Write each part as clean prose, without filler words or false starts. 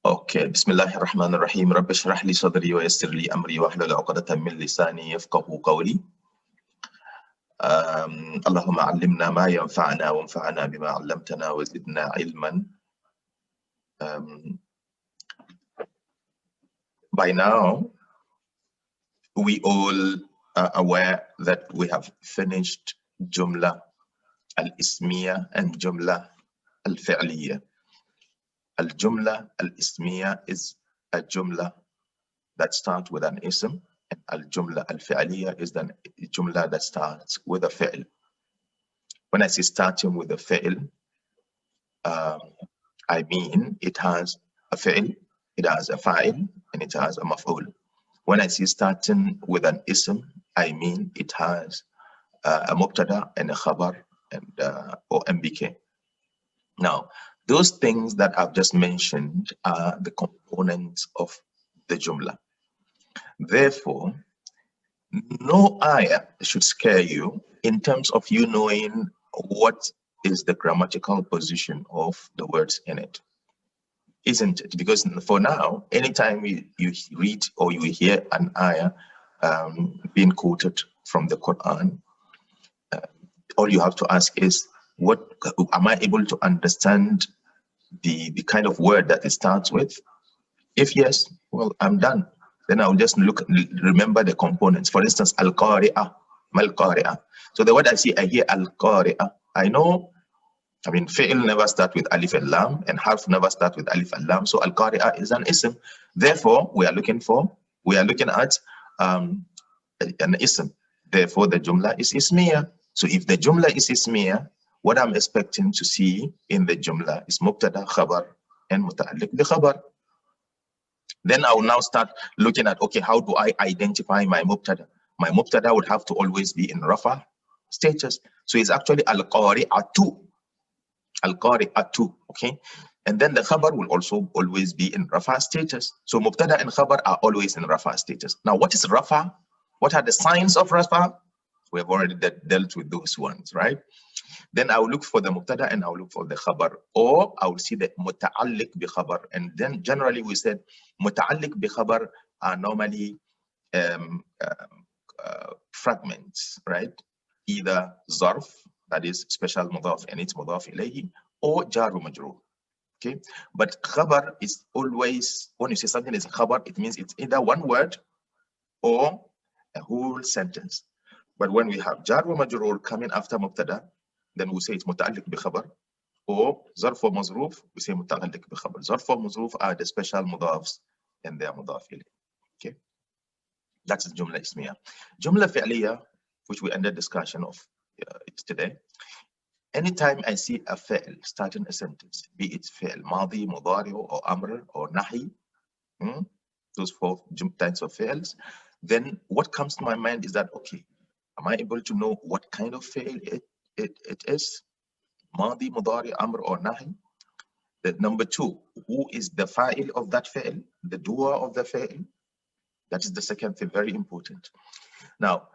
Okay, Bismillahir Rahmanir Rahim. Rabbi shrah li sadri wa yassir li amri wa hlul 'uqdatan min lisani yafqahu qawli. Allahumma 'allimna ma yanfa'una wanfa'na bima 'allamtana wa zidna 'ilman. By now, we all are aware that we have finished Jumla al-Ismiya and Jumla al-Fi'liya. Al-Jumla al-Ismiya is a Jumla that starts with an ism, and al-Jumla al-Fi'liya is the Jumla that starts with a fi'l. When I say starting with a fi'l, I mean it has a fi'l, it has a fa'il, and it has a maf'ul. When I say starting with an ism, I mean it has a mubtada and a khabar and or MBK. Now, those things that I've just mentioned are the components of the Jumla. Therefore, no ayah should scare you in terms of you knowing what is the grammatical position of the words in it. Isn't it? Because for now, anytime you read or you hear an ayah being quoted from the Quran, all you have to ask is, what am I able to understand the kind of word that it starts with? If yes, well, I'm done. Then I'll just remember the components. For instance, al-qari'ah, mal-qari'ah. So the word I hear al-qari'ah, I know, I mean, fi'l never start with alif and lam, and harf never start with alif and lam. So al-qari'ah is an ism. Therefore, we are looking at an ism. Therefore, the jumla is ismiya. So if the jumla is ismiya, what I'm expecting to see in the jumla is mubtada, khabar, and muta'alliq bi khabar. Then I will now start looking at, okay, how do I identify my mubtada? My mubtada would have to always be in rafa status. So it's actually al-qari'atu. Al-qari'atu, okay? And then the khabar will also always be in rafa status. So mubtada and khabar are always in rafa status. Now, what is rafa? What are the signs of rafa? We have already dealt with those ones, right? Then I will look for the mubtada and I will look for the khabar, or I will see the muta'alliq bi khabar. And then generally we said muta'alliq bi khabar are normally fragments, right? Either zarf, that is special mudaf and it's mudaf ilayhi, or jar wa majroor. Okay, but khabar is always, when you say something is khabar, it means it's either one word or a whole sentence. But when we have jar wa majroor coming after mubtada, then we say it's muta'alliq bi khabar, or zarf wa mazroof, we say muta'alliq bi khabar. Zarf wa mazroof are the special mudafs and they are mudaf ilayh. Okay, that's the jumla ismiya. Jumla fi'liya, which we ended discussion of today. Anytime I see a fi'l starting a sentence, be it fi'l madi, mudari, or amr, or nahi, those four types of fi'ls, then what comes to my mind is that, okay, am I able to know what kind of fi'l it is? Madi, mudari, amr, or nahi? The number two, who is the fa'il of that fi'l, the doer of the fi'l? That is the second thing, very important. Now,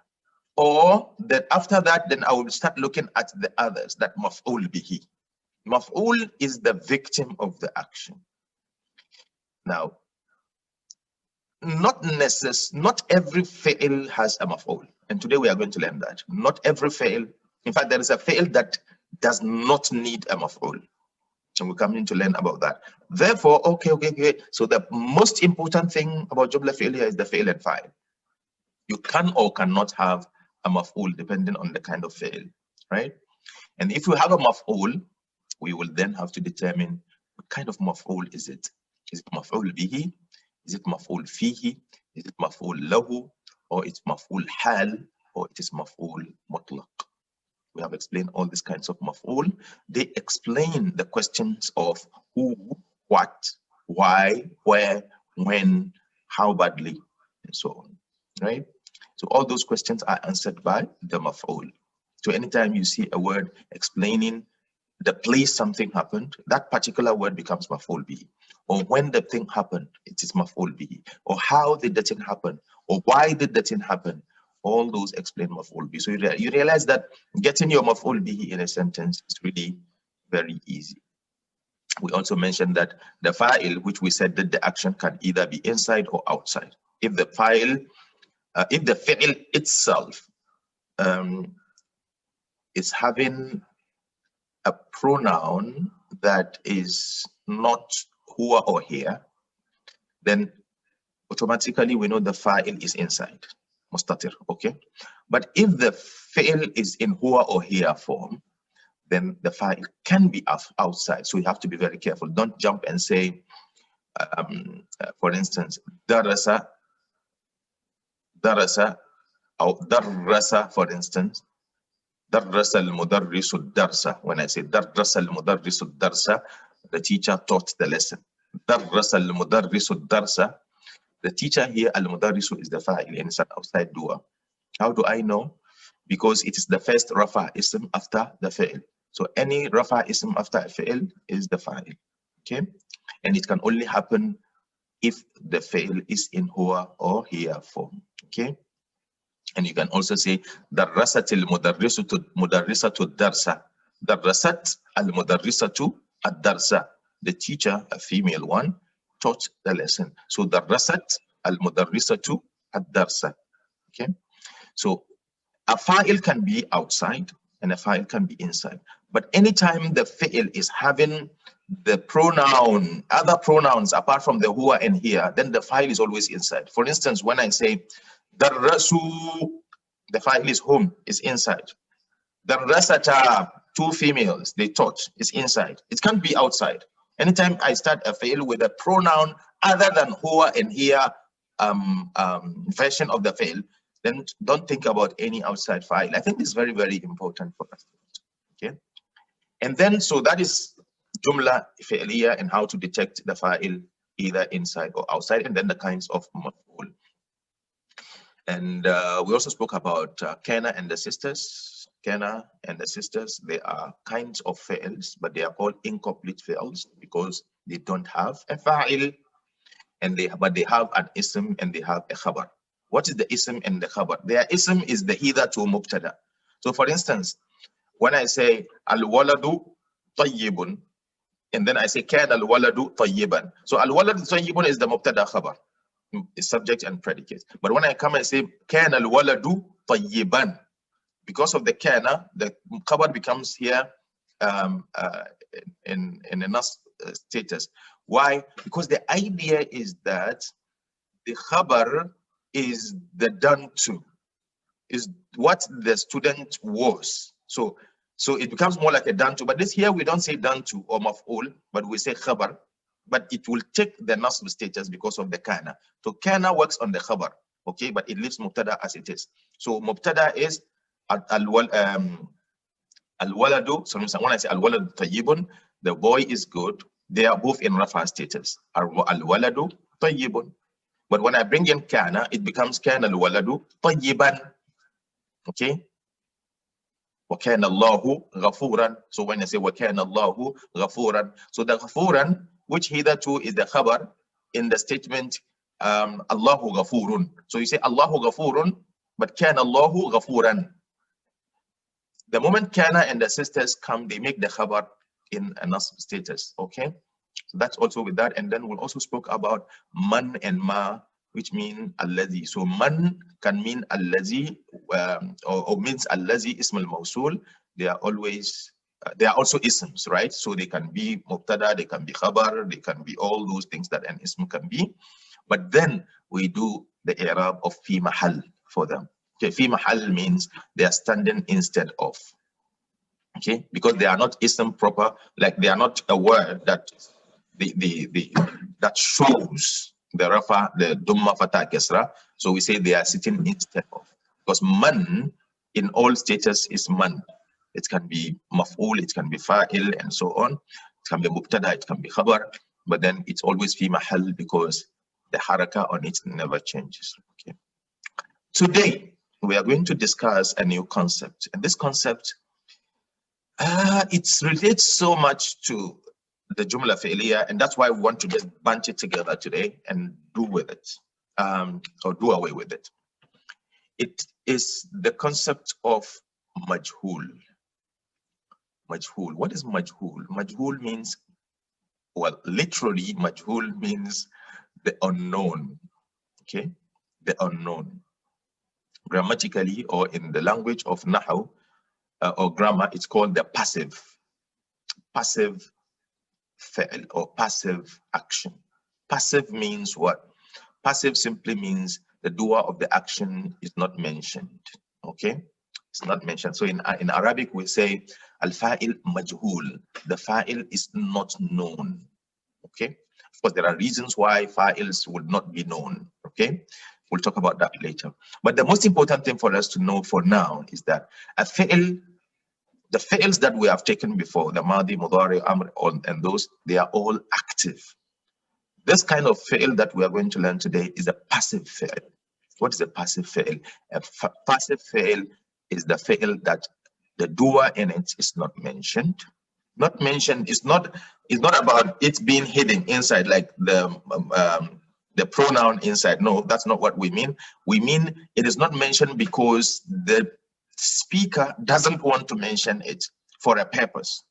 or that after that, then I will start looking at the others, that maf'ul bihi. Maf'ul is the victim of the action. Now, not every fi'l has a maf'ul. And today we are going to learn that. Not every fi'l, in fact, there is a fi'l that does not need a maf'ul. And we're coming to learn about that. Therefore, okay. So the most important thing about jumla fi'liya is the fi'l and fa'il. You can or cannot have a maf'ul depending on the kind of fi'l, right? And if you have a maf'ul, we will then have to determine what kind of maf'ul is it. Is it maf'ul bihi? Is it maf'ul fihi? Is it maf'ul lahu? Or it's maf'ul hal? Or it is maf'ul mutlaq? We have explained all these kinds of maf'ul. They explain the questions of who, what, why, where, when, how badly, and so on, right? So all those questions are answered by the maf'ul. So anytime you see a word explaining the place something happened, that particular word becomes maf'ul bihi. Or when the thing happened, it is maf'ul bihi. Or how did the thing happen? Or why did the thing happen? All those explain maf'ul bihi. So you realize that getting your maf'ul bihi in a sentence is really very easy. We also mentioned that the file, which we said that the action can either be inside or outside. If the file, if the fi'l itself is having a pronoun that is not huwa or here, then automatically we know the fa'il is inside, mustatir, okay? But if the fi'il is in huwa or here form, then the fa'il can be outside. So you have to be very careful. Don't jump and say, for instance, darasa, or darasa, for instance, درس المدرس الدرس. When I say درس المدرس الدرس, the teacher taught the lesson. درس المدرس الدرس, the teacher here, المدرس is the fa'il and it's an outside doer. How do I know? Because it is the first rafa ism after the fi'il. So any rafa ism after a fi'il is the fa'il. Okay? And it can only happen if the fi'il is in huwa or here form. Okay? And you can also say درست المدرسة الدرس. درست المدرسة الدرس. The teacher, a female one, taught the lesson. So درست المدرسة الدرس. Okay. So a fa'il can be outside and a fa'il can be inside. But anytime the fi'il is having the pronoun, other pronouns apart from the huwa and here, then the fa'il is always inside. For instance, when I say Darrasu, the fa'il is home, is inside. Darrasata, two females, they taught, is inside. It can't be outside. Anytime I start a fa'il with a pronoun other than huwa and here version of the fa'il, then don't think about any outside fa'il. I think this is very, very important for us. Okay. And then, so that is jumla fi'liya and how to detect the fa'il either inside or outside, and then the kinds of maf'ul. And we also spoke about kana and the sisters. Kana and the sisters, they are kinds of fi'ils, but they are called incomplete fi'ils because they don't have a fa'il, and but they have an ism and they have a khabar. What is the ism and the khabar? Their ism is the either to mubtada. So for instance, when I say al-waladu tayyibun, and then I say kana al-waladu tayyiban. So al-waladu tayyibun is the mubtada khabar, is subject and predicate. But when I come and say kana al-waladu tayyiban, because of the kana, the khabar becomes here in a nas status. Why? Because the idea is that the khabar is the done to, is what the student was. So it becomes more like a done to. But this here we don't say done to or maf'ul, but we say khabar. But it will take the nasb status because of the kana. So kana works on the khabar, okay, but it leaves mubtada as it is. So mubtada is al-waladu. So when I say al-waladu tayyibun, the boy is good. They are both in rafa status. Al-waladu tayyibun. But when I bring in kana, it becomes kana al-waladu tayyiban. Okay. وَكَانَ اللَّهُ غَفُورًا. So when I say وَكَانَ اللَّهُ غَفُورًا, so the غَفُورًا, which hitherto is the khabar in the statement Allahu غَفُورٌ. So you say Allahu غَفُورٌ, but كَانَ اللَّهُ غَفُورًا. The moment kana and the sisters come, they make the khabar in a nasb status. Okay. So that's also with that. And then we'll also spoke about man and ma, which mean allazi. So man can mean allazi, or means allazi ism al-mawsul. They are always, they are also isms, right? So they can be mubtada, they can be khabar, they can be all those things that an ism can be. But then we do the i'rab of fi mahal for them. Okay, fi mahal means they are standing instead of. Okay, because they are not ism proper, like they are not a word that that shows the rafa, the dumma fatah kesra. So we say they are sitting instead of, because man in all status is man. It can be maf'ul, it can be fa'il, and so on. It can be mubtada, it can be khabar, but then it's always fi mahal because the haraka on it never changes. Okay. Today we are going to discuss a new concept, and this concept it relates so much to the Jumla Fi'liya, and that's why we want to just bunch it together today and do with it, or do away with it. It is the concept of majhul. Majhul. What is majhul? Majhul means Well, literally, majhul means the unknown. Okay, the unknown. Grammatically, or in the language of Nahu or grammar, it's called the passive fi'l or passive action. Passive means what? Passive simply means the doer of the action is not mentioned. Okay, it's not mentioned. So in Arabic we say al-fa'il majhul. The fa'il is not known. Okay, of course there are reasons why fa'ils would not be known. Okay, we'll talk about that later. But the most important thing for us to know for now is that a fi'il, the fi'ils that we have taken before, the madi, mudari, amr, and those, they are all active. This kind of fi'il that we are going to learn today is a passive fi'il. What is a passive fi'il? A passive fi'il is the fi'il that the doer in it is not mentioned. Not mentioned is not about it being hidden inside, like the pronoun inside. No, that's not what we mean. We mean it is not mentioned because the speaker doesn't want to mention it for a purpose.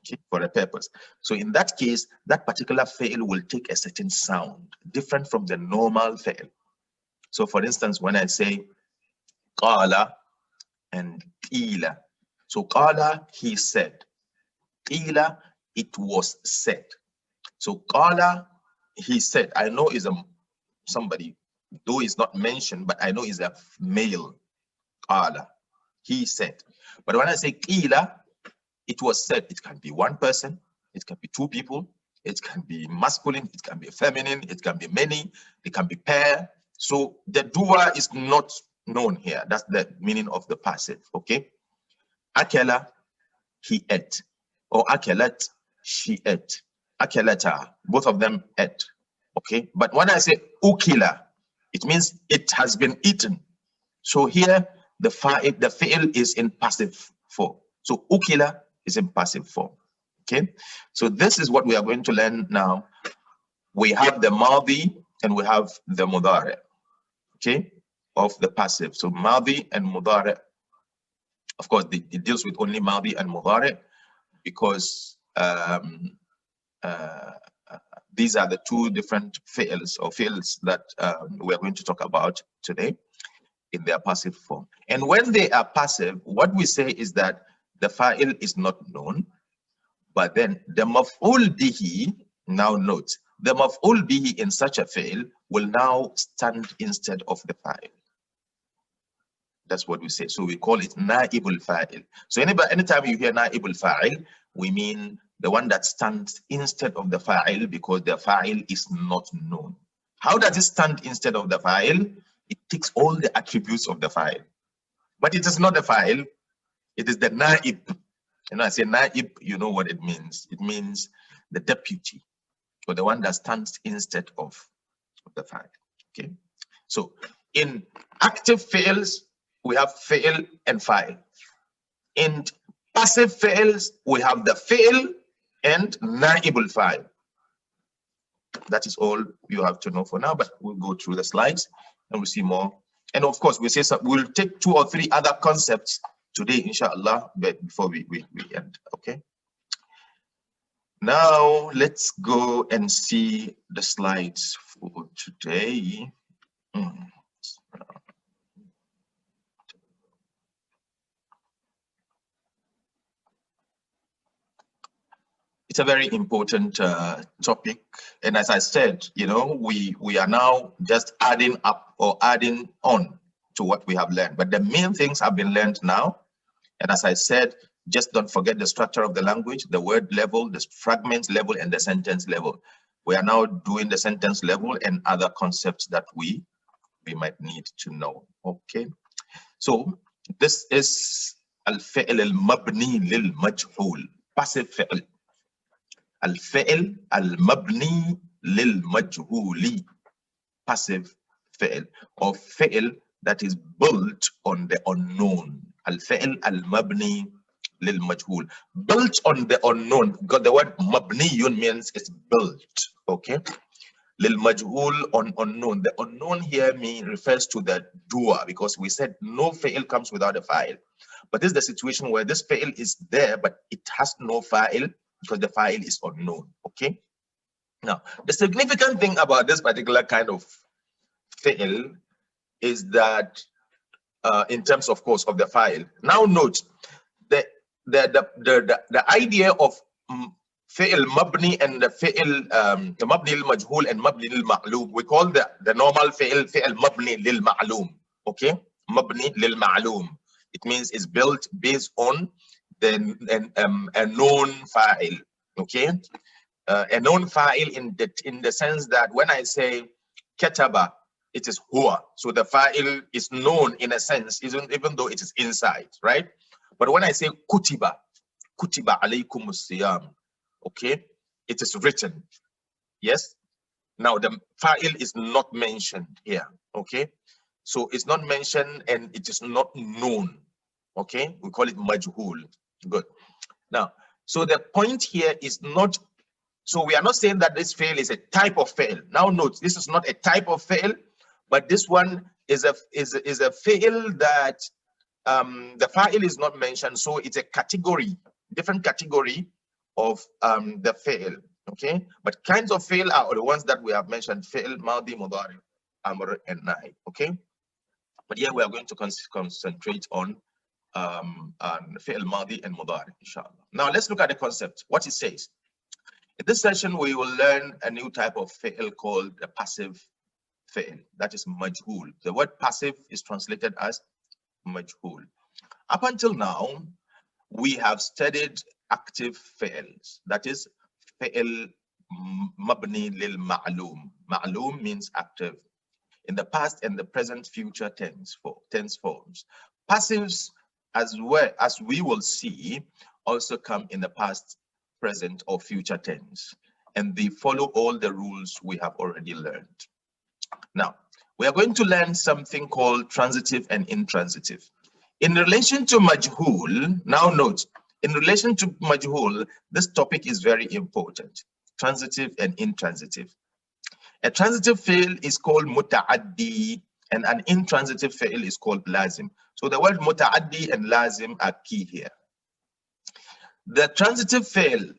Okay, for a purpose. So in that case, that particular fi'il will take a certain sound different from the normal fi'il. So for instance, when I say qala and qila. So qala, he said. Qila, it was said. So qala, he said. I know is somebody, though is not mentioned, but I know is a male. Qala, he said. But when I say qila, it was said. It can be one person, it can be two people, it can be masculine, it can be feminine, it can be many, it can be pair. So the doer is not known here. That's the meaning of the passive. Okay. Akela, he ate. Or akelat, she ate. Akelata, both of them ate. Okay. But when I say ukila, it means it has been eaten. So here the fi'il is in passive form. So ukila is in passive form. Okay, so this is what we are going to learn now. We have the madi and we have the mudari, okay, of the passive. So madi and mudari, of course, it deals with only madi and mudari because these are the two different fi'ils or fi'ils that we are going to talk about today in their passive form. And when they are passive, what we say is that the fa'il is not known, but then the maf'ul bihi, now note, the maf'ul bihi in such a fi'il will now stand instead of the fa'il. That's what we say. So we call it na'ibul fa'il. So anytime you hear na'ibul fa'il, we mean the one that stands instead of the fa'il because the fa'il is not known. How does it stand instead of the fa'il? It takes all the attributes of the fa'il. But it is not the fa'il, it is the na'ib. And I say na'ib, you know what it means. It means the deputy or the one that stands instead of the fa'il. Okay. So in active fi'ils, we have fi'il and fa'il. In passive fi'ils, we have the fi'il and na'ibul fa'il. That is all you have to know for now, but we'll go through the slides and we'll see more. And of course, we'll take 2 or 3 other concepts today, inshallah, but before we end, okay? Now, let's go and see the slides for today. It's a very important topic. And as I said, you know, we are now just adding up or adding on to what we have learned. But the main things have been learned now. And as I said, just don't forget the structure of the language, the word level, the fragments level, and the sentence level. We are now doing the sentence level and other concepts that we might need to know. Okay. So this is al-fi'l al-mabni lil-majhul, passive fi'l. Al-fi'l al-mabni lil-majhuli, passive fi'l, or fi'l that is built on the unknown. Al-fi'l al-mabni lil-majhul, built on the unknown, because the word mabniyun means it's built, okay? Lil-majhul, on unknown. The unknown here refers to the doer, because we said no fi'l comes without a fa'il. But this is the situation where this fi'l is there, but it has no fa'il. because the fa'il is unknown. Okay. Now, the significant thing about this particular kind of fi'il is that in terms, of course, of the fa'il. Now note the idea of fi'il mabni and the fi'il mabni lil majhul and mabni lil ma'lum. We call the normal fi'il mabni lil ma'lum. Okay, mabni lil ma'lum. It means it's built based on a known fa'il. Okay, a known fa'il in the sense that when I say kataba, it is huwa. So the fa'il is known in a sense, even though it is inside, right? But when I say kutiba alaykum siyam, okay, it is written. Yes. Now the fa'il is not mentioned here. Okay. So it's not mentioned and it is not known. Okay. We call it majhul. Good. Now, so the point here is not, so we are not saying that this fail is a type of fail. Now note, this is not a type of fail, but this one is a fail that the fa'il is not mentioned, so it's a category, different category of the fail. Okay, but kinds of fail are the ones that we have mentioned: fail, madi, mudari, amr, and nahi. Okay, but here we are going to concentrate on fail, madi, and mudari, inshallah. Now let's look at the concept, what it says. In this session, we will learn a new type of fail called a passive fail, that is majhul. The word passive is translated as majhul. Up until now, we have studied active fails, that is fail mabni lil ma'lum. Ma'lum means active in the past and the present future tense forms. Passives, as well as we will see, also come in the past, present, or future tense, and they follow all the rules we have already learned. Now, we are going to learn something called transitive and intransitive. In relation to majhul, now note, in relation to majhul, this topic is very important: transitive and intransitive. A transitive fi'l is called muta'addi, and an intransitive fi'l is called lazim. So the word muta'addi and lazim are key here. The transitive fi'l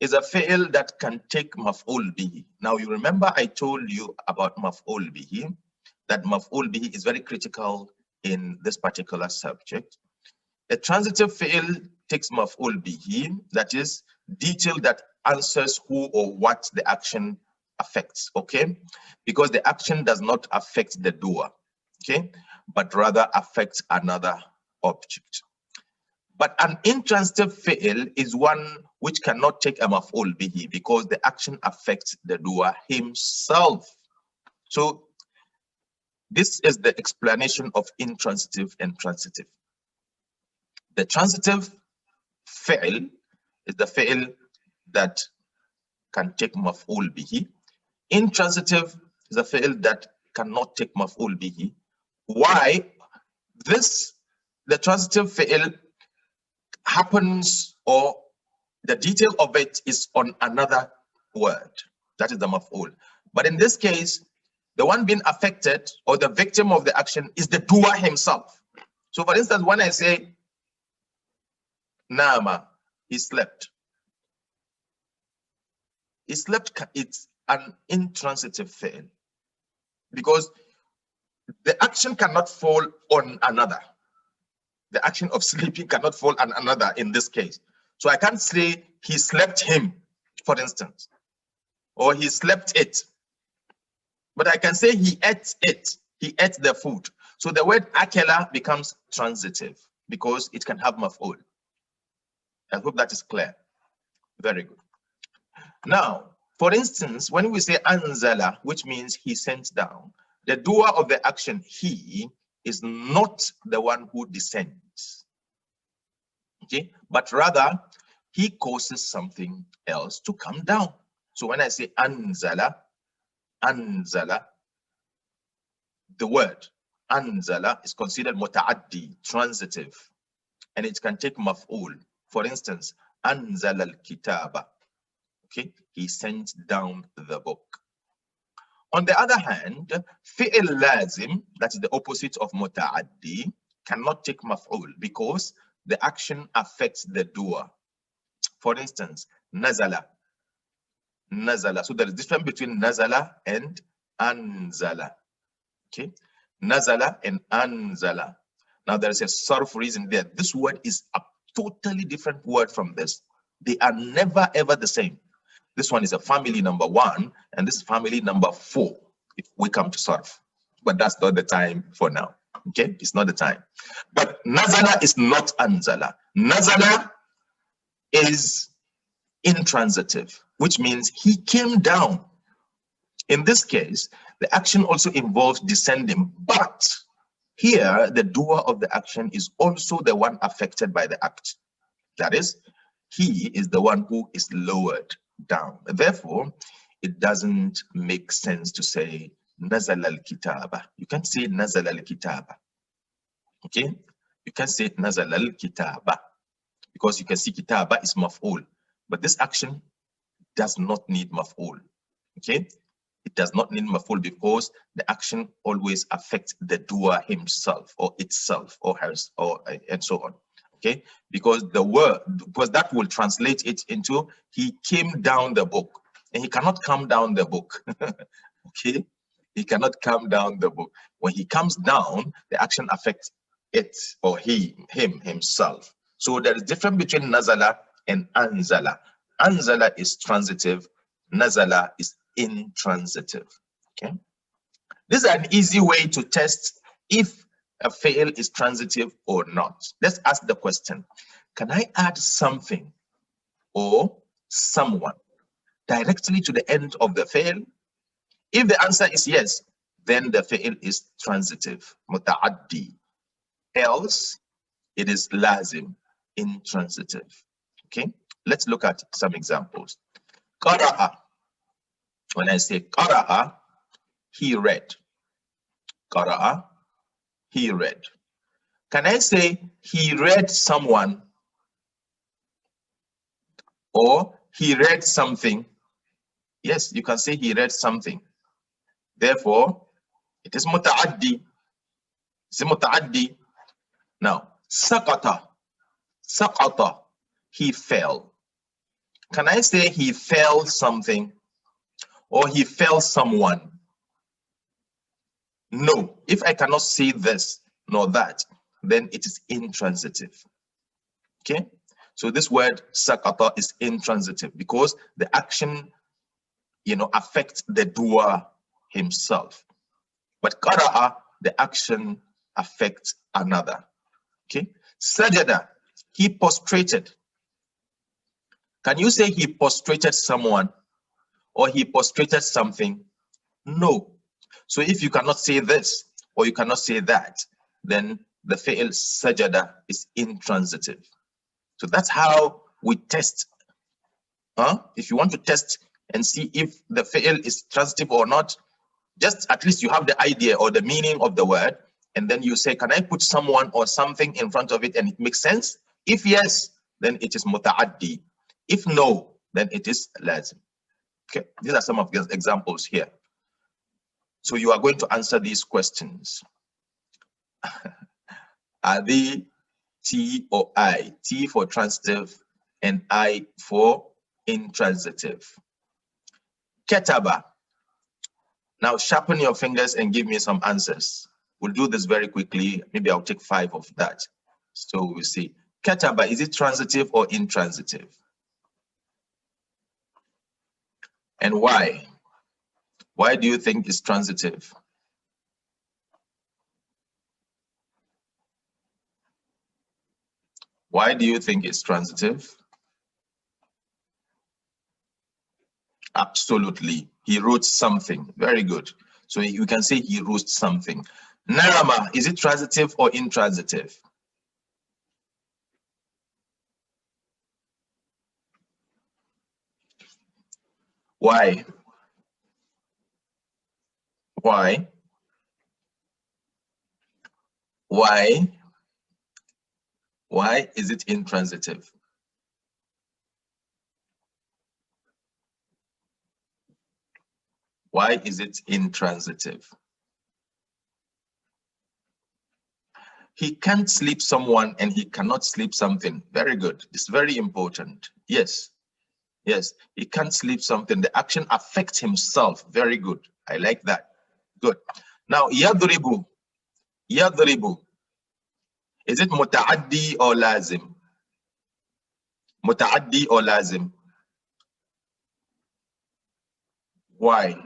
is a fi'l that can take maf'ul bihi. Now you remember I told you about maf'ul bihi, that maf'ul bihi is very critical in this particular subject. A transitive fi'l takes maf'ul bihi, that is detail that answers who or what the action affects, okay? Because the action does not affect the doer, okay? But rather affects another object. But an intransitive fi'l is one which cannot take a maf'ul bihi because the action affects the doer himself. So this is the explanation of intransitive and transitive. The transitive fi'l is the fi'l that can take maf'ul bihi. Intransitive is a fi'l that cannot take maf'ul bihi. Why? The transitive fi'l happens, or the detail of it is on another word, that is the maf'ul. But in this case, the one being affected or the victim of the action is the doer himself. So for instance, when I say nama, he slept. He slept, it's an intransitive fi'l because the action cannot fall on another. The action of sleeping cannot fall on another in this case. So I can't say he slept him, for instance, or he slept it. But I can say he ate it. He ate the food. So the word akela becomes transitive because it can have maf'ul. I hope that is clear. Very good. Now, for instance, when we say anzala, which means he sent down, the doer of the action, he, is not the one who descends, okay, but rather he causes something else to come down. So when I say anzala, the word anzala is considered muta'addi, transitive, and it can take maf'ul. For instance, anzala al-kitaba, okay, he sent down the book. On the other hand, fi'il lazim, that is the opposite of muta'addi, cannot take maf'ul because the action affects the doer. For instance, Nazala. Nazala. So there is difference between nazala and anzala. Okay. Nazala and anzala. Now there is a sarf reason there. This word is a totally different word from this. They are never ever the same. This one is a family number 1, and this is family number 4, if we come to sarf. But that's not the time for now. Okay, it's not the time. But nazala is not anzala. Nazala is intransitive, which means he came down. In this case, the action also involves descending, but here the doer of the action is also the one affected by the act. That is, he is the one who is lowered down. Therefore, it doesn't make sense to say nazal al-kitaba. You can't say nazal al-kitaba. Okay? You can't say nazal al-kitaba because you can see kitaba is maf'ul. But this action does not need maf'ul. Okay? It does not need maf'ul because the action always affects the doer himself or itself or hers or and so on. Okay, because the word, because that will translate it into he came down the book, and he cannot come down the book. Okay, he cannot come down the book. When he comes down, the action affects it or him himself. So there is difference between nazala and anzala. Anzala is transitive, nazala is intransitive. Okay, this is an easy way to test if a fail is transitive or not. Let's ask the question, can I add something or someone directly to the end of the fail? If the answer is yes, then the fail is transitive, muta'addi. Else, it is lazim, intransitive. Okay, let's look at some examples. Qara'a. When I say qara'a, he read. Qara'a, he read. Can I say he read someone or he read something? Yes, you can say he read something. Therefore, it is muta'addi. It's muta'addi. Now, saqata. Saqata. He fell. Can I say he fell something or he fell someone? No. If I cannot say this nor that, then it is intransitive. Okay? So this word saqata is intransitive because the action, affects the doer himself. But qara'a, the action affects another. Okay? Sajada, he prostrated. Can you say he prostrated someone or he prostrated something? No. So if you cannot say this or you cannot say that, then the fi'l sajada is intransitive. So that's how we test. If you want to test and see if the fi'l is transitive or not, just at least you have the idea or the meaning of the word, and then you say, can I put someone or something in front of it and it makes sense? If yes, then it is muta'addi. If no, then it is lazim. Okay, these are some of the examples here. So you are going to answer these questions. Are they T or I? T for transitive and I for intransitive. Ketaba. Now sharpen your fingers and give me some answers. We'll do this very quickly. Maybe I'll take 5 of that. So we'll see. Ketaba, is it transitive or intransitive? And why? Why do you think it's transitive? Why do you think it's transitive? Absolutely. He wrote something. Very good. So you can say he wrote something. Narama, is it transitive or intransitive? Why? Why? Why? Why is it intransitive? Why is it intransitive? He can't sleep someone and he cannot sleep something. Very good. It's very important. Yes. Yes, he can't sleep something. The action affects himself. Very good. I like that. Good. Now, yadribu. Yadribu. Is it muta'addi or lazim? Muta'addi or lazim? Why?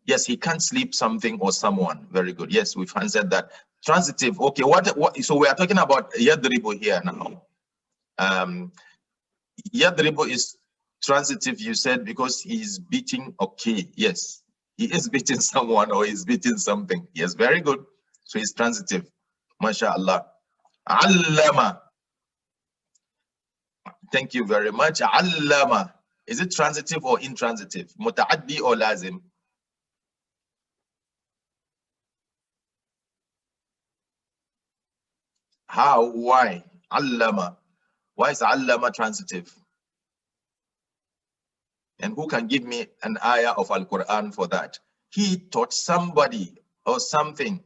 Yes, he can't sleep something or someone. Very good. Yes, we've answered that. Transitive. Okay, what so we are talking about yadribu here now. Yadribu is transitive, you said, because he's beating. Okay, yes. He is beating someone or he's beating something. Yes, very good. So he's transitive. MashaAllah. Allama. Thank you very much. Allama. Is it transitive or intransitive? Muta'addi or lazim? How? Why? Allama. Why is allama transitive? And who can give me an ayah of Al-Quran for that? He taught somebody or something.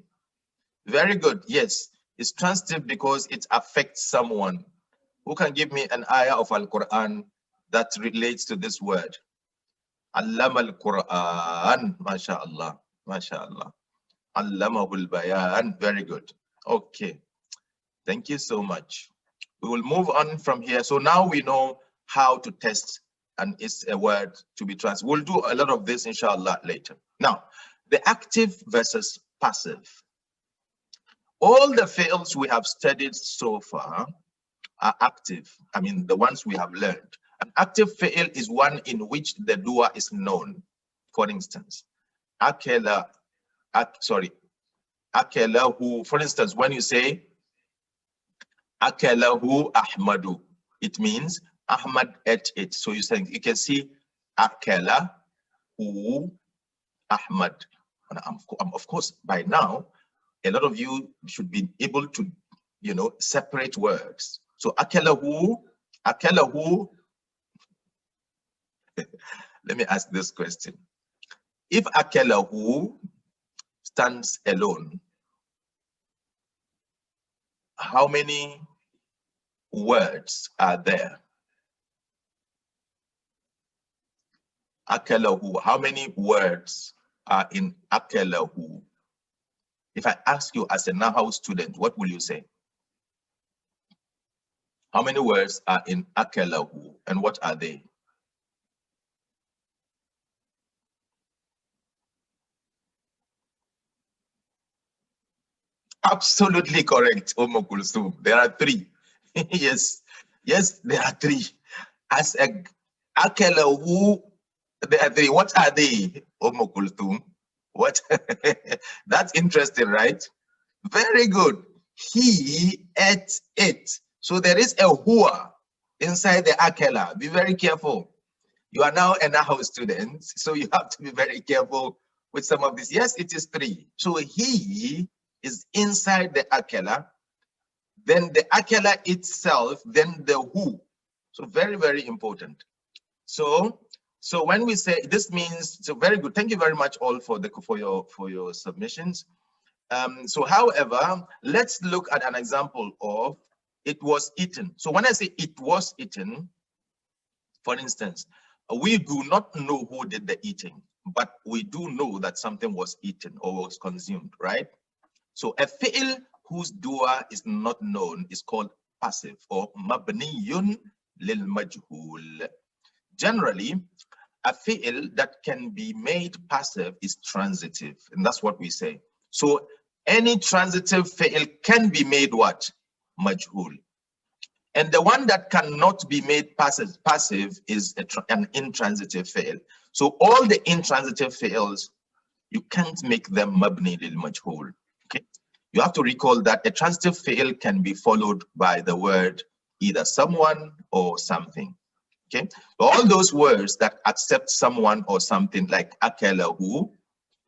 Very good. Yes, it's transitive because it affects someone. Who can give me an ayah of Al-Quran that relates to this word? Allama al-Quran. MashaAllah. MashaAllah. Allamahul bayan. Very good. Okay. Thank you so much. We will move on from here. So now we know how to test and it's a word to be translated. We'll do a lot of this, inshallah, later. Now, the active versus passive. All the fi'ls we have studied so far are active. I mean, the ones we have learned. An active fi'l is one in which the doer is known. For instance, akela, akelahu. For instance, when you say akelahu Ahmadu, it means Ahmad ate it. So you can see akela hu Ahmad. And of course, by now, a lot of you should be able to, separate words. So akelahu. Let me ask this question. If akelahu stands alone, how many words are there? Akelahu, how many words are in akelahu? If I ask you as a Nahaw student, what will you say? How many words are in akelahu and what are they? Absolutely correct, Kulsum. There are three. Yes, there are three. As a akelahu, there are three. What are they, Kulsum? What? That's interesting, right? Very good. He ate it. So there is a hua inside the akela. Be very careful. You are now a Nahaw student, so you have to be very careful with some of this. Yes, it is three. So he is inside the akela, then the akela itself, then the who. So very, very important. So when we say this means, so very good. Thank you very much all for your submissions. So however, let's look at an example of it was eaten. So when I say it was eaten, for instance, we do not know who did the eating, but we do know that something was eaten or was consumed, right? So a fi'l whose doer is not known is called passive or mabniyun lil majhul. Generally, a fi'l that can be made passive is transitive, and that's what we say. So any transitive fi'l can be made what? Majhul. And the one that cannot be made passive is an intransitive fi'l. So all the intransitive fi'ls, you can't make them mabni lil majhul. Okay? You have to recall that a transitive fi'l can be followed by the word either someone or something. Okay? All those words that accept someone or something like akelahu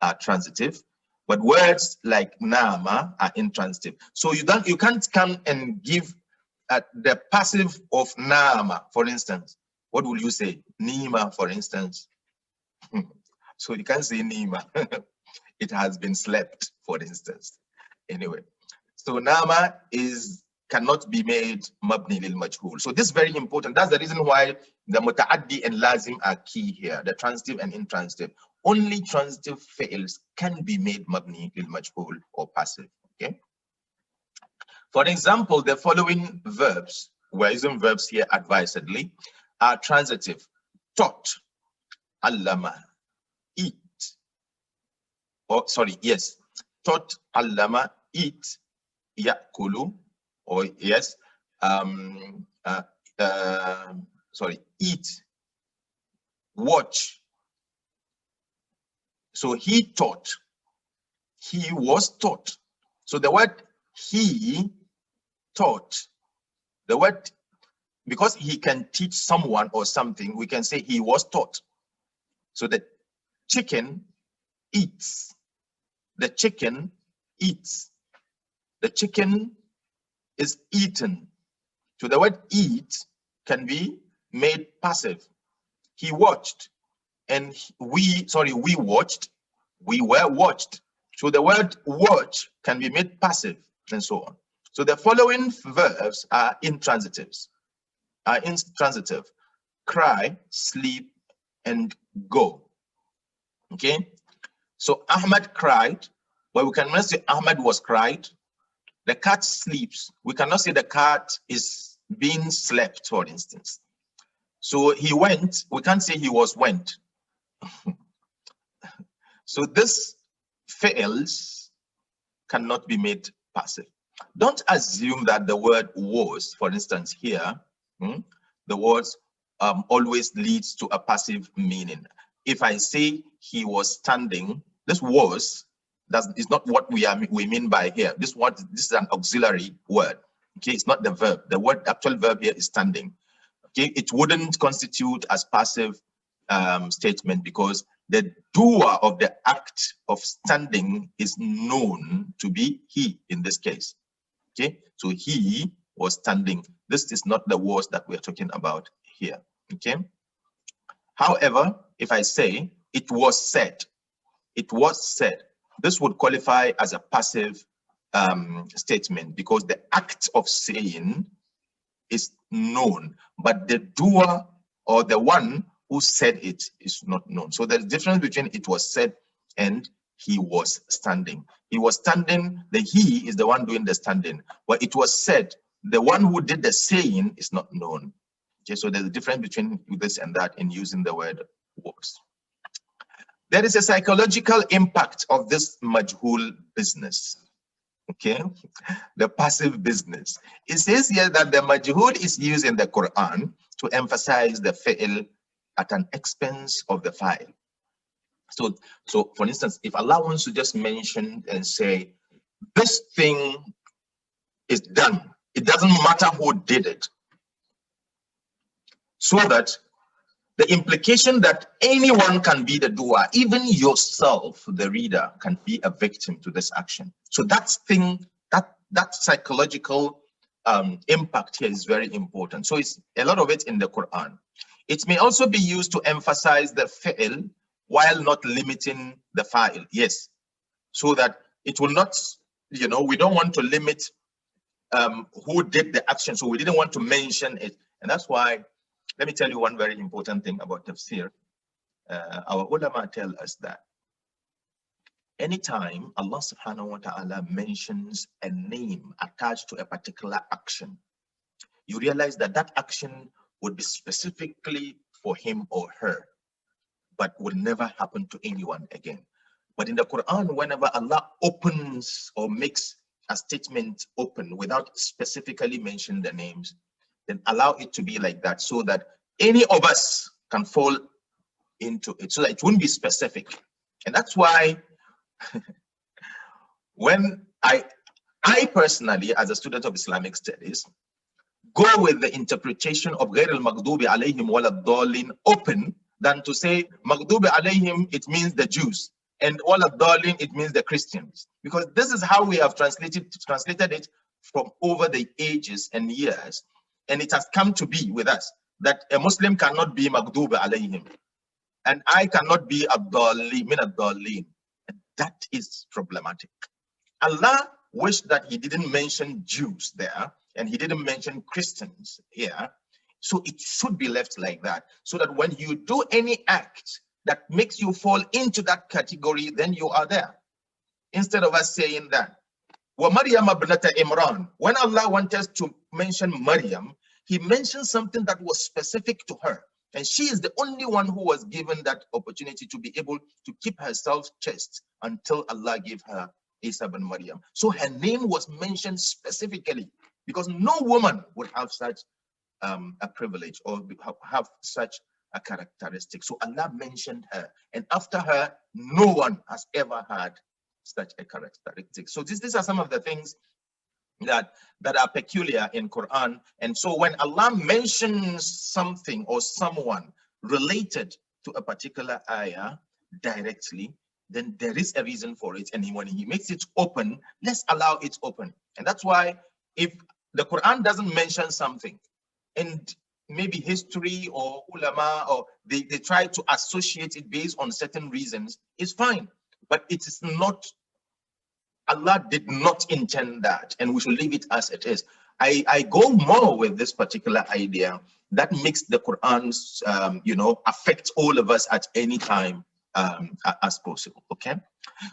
are transitive, but words like nama are intransitive. So you can't come and give the passive of nama, for instance. What will you say? Nima, for instance. So you can't say nima. It has been slept, for instance. Anyway, so nama is cannot be made mabni lil majhul. So this is very important. That's the reason why the muta'addi and lazim are key here, the transitive and intransitive. Only transitive fi'ls can be made mabni lil majhul or passive. Okay. For example, the following verbs, we're using verbs here advisedly, are transitive. Taught, allama, eat. Oh, sorry, yes. Taught, allama, eat, yakulu, or yes, sorry, eat, watch. So he taught, he was taught. So the word he taught, the word, because he can teach someone or something, we can say he was taught. So the chicken eats, the chicken eats, the chicken is eaten. So the word eat can be made passive. He watched, and we watched, we were watched. So the word watch can be made passive, and so on. So the following verbs are intransitives, intransitive: cry, sleep, and go. Okay, so Ahmad cried, but we cannot say Ahmad was cried. The cat sleeps. We cannot say the cat is being slept, for instance. So he went, we can't say he was went. So this fails cannot be made passive. Don't assume that the word was, for instance, here, the words always leads to a passive meaning. If I say he was standing, this was, that is not what we mean by here. This is an auxiliary word. Okay, it's not the verb. The actual verb here is standing. Okay, it wouldn't constitute as passive statement because the doer of the act of standing is known to be he in this case. Okay, so he was standing. This is not the was that we're talking about here. Okay. However, if I say it was said, this would qualify as a passive statement because the act of saying is known, but the doer or the one who said it is not known. So there's a difference between it was said and he was standing. He was standing, the he is the one doing the standing. But it was said, the one who did the saying is not known. Okay, so there's a difference between this and that in using the word was. There is a psychological impact of this majhul business. Okay, the passive business. It says here that the majhul is used in the Quran to emphasize the fi'l at an expense of the fa'il. So for instance, if Allah wants to just mention and say, this thing is done, it doesn't matter who did it. So that the implication that anyone can be the doer, even yourself, the reader, can be a victim to this action. So that psychological impact here is very important. So it's a lot of it in the Quran. It may also be used to emphasize the fi'l while not limiting the fa'il. Yes, so that it will not, we don't want to limit who did the action. So we didn't want to mention it. And that's why, let me tell you one very important thing about tafsir. Our ulama tell us that anytime Allah subhanahu wa ta'ala mentions a name attached to a particular action, you realize that that action would be specifically for him or her, but will never happen to anyone again. But in the Quran, whenever Allah opens or makes a statement open without specifically mentioning the names, then allow it to be like that so that any of us can fall into it, so that it won't be specific. And that's why when I personally, as a student of Islamic studies, go with the interpretation of غير المغضوب عليهم ولا الضالين open than to say مغضوب عليهم, it means the Jews, and ولا الضالين, it means the Christians, because this is how we have translated it from over the ages and years, and it has come to be with us that a Muslim cannot be مغضوب عليهم, and I cannot be الضالين من الضالين, and that is problematic. Allah wished that he didn't mention Jews there, and he didn't mention Christians here. So it should be left like that, so that when you do any act that makes you fall into that category, then you are there. Instead of us saying that, وَمَرْيَمَ ابْنَةَ Imran, when Allah wanted to mention Maryam, he mentioned something that was specific to her. And she is the only one who was given that opportunity to be able to keep herself chaste until Allah gave her Isa bin Maryam. So her name was mentioned specifically, because no woman would have such a privilege or have such a characteristic. So Allah mentioned her, and after her, no one has ever had such a characteristic. So these are some of the things that are peculiar in Quran. And so when Allah mentions something or someone related to a particular ayah directly, then there is a reason for it. And when he makes it open, let's allow it open. And that's why if the Quran doesn't mention something, and maybe history or ulama, or they try to associate it based on certain reasons, it's fine. But it is not, Allah did not intend that, and we should leave it as it is. I go more with this particular idea that makes the Quran, affect all of us at any time as possible. Okay,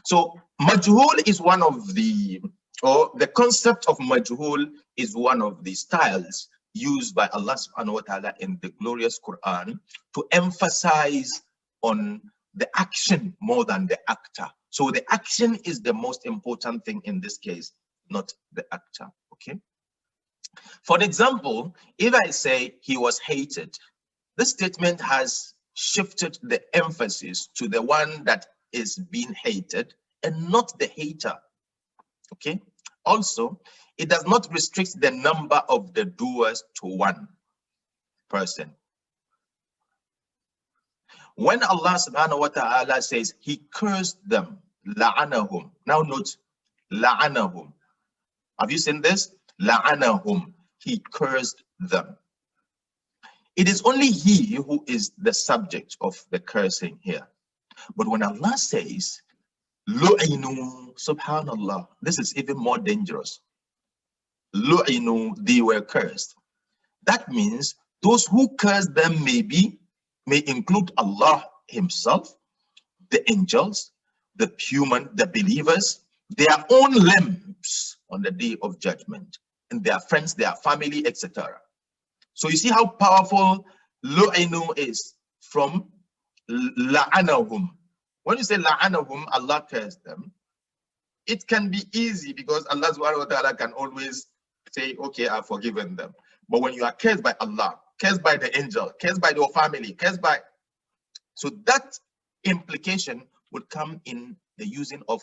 so majhul is one of the, or the concept of majhul is one of the styles used by Allah subhanahu wa ta'ala in the glorious Quran to emphasize on the action more than the actor. So the action is the most important thing in this case, not the actor. Okay. For example, if I say he was hated, this statement has shifted the emphasis to the one that is being hated and not the hater. Okay. Also, it does not restrict the number of the doers to one person. When Allah subhanahu wa ta'ala says he cursed them, la'anahum. Now note, la'anahum. Have you seen this? La'anahum. He cursed them. It is only he who is the subject of the cursing here. But when Allah says, lu'inu, subhanallah, this is even more dangerous. Lu'inu, they were cursed. That means those who curse them may include Allah himself, the angels, the human, the believers, their own limbs on the day of judgment, and their friends, their family, etc. So you see how powerful lu'inu is from la'anahum. When you say la'anahum, Allah cursed them, it can be easy because Allah subhanahu wa ta'ala can always say, okay, I've forgiven them. But when you are cursed by Allah, cursed by the angel, cursed by your family, cursed by, so that implication would come in the using of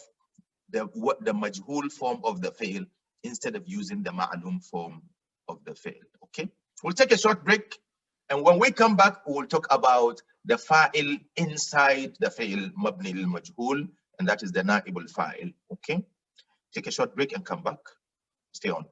the majhul form of the fail instead of using the ma'lum form of the fail. Okay, we'll take a short break, and when we come back, we'll talk about the fa'il inside the fail mabni lil majhul, and that is the na'ibul fa'il. Okay, take a short break and come back. Stay on.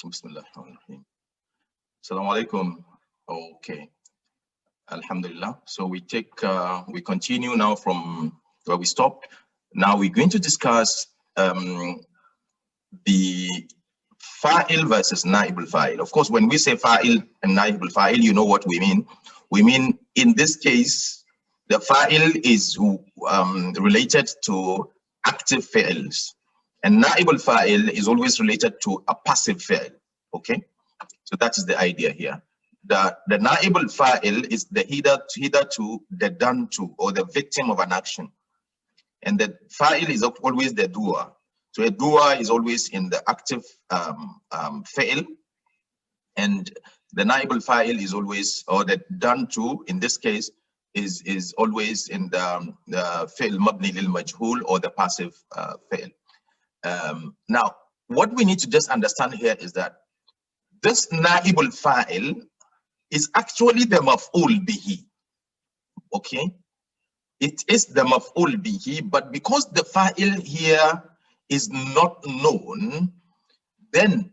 Bismillah. Assalamu alaikum. Okay. Alhamdulillah. So we continue now from where we stopped. Now we're going to discuss the fa'il versus na'ibul fa'il. Of course, when we say fa'il and na'ibul fa'il, you know what we mean. We mean, in this case, the fa'il is related to active fa'ils, and na'ibul fa'il is always related to a passive fa'il. Okay, so that is the idea here. The na'ibul fa'il is the hitherto, the done to, or the victim of an action, and the fa'il is always the doer. So a doer is always in the active fa'il, and the na'ibul fa'il is always, or the done to in this case, is always in the fa'il mabni lil majhul, or the passive fa'il. Now, what we need to just understand here is that this na'ibul fa'il is actually the maf'ul bihi. Okay, it is the maf'ul bihi, but because the fa'il here is not known, then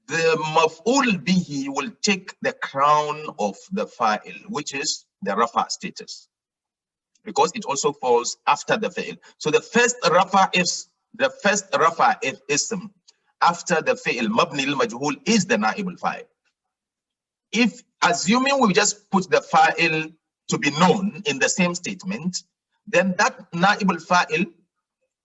the maf'ul bihi will take the crown of the fa'il, which is the rafa status, because it also falls after the fa'il. So the first rafa ism after the fa'il mabni al majhul is the na'ibul fa'il. If, assuming we just put the fa'il to be known in the same statement, then that na'ibul fa'il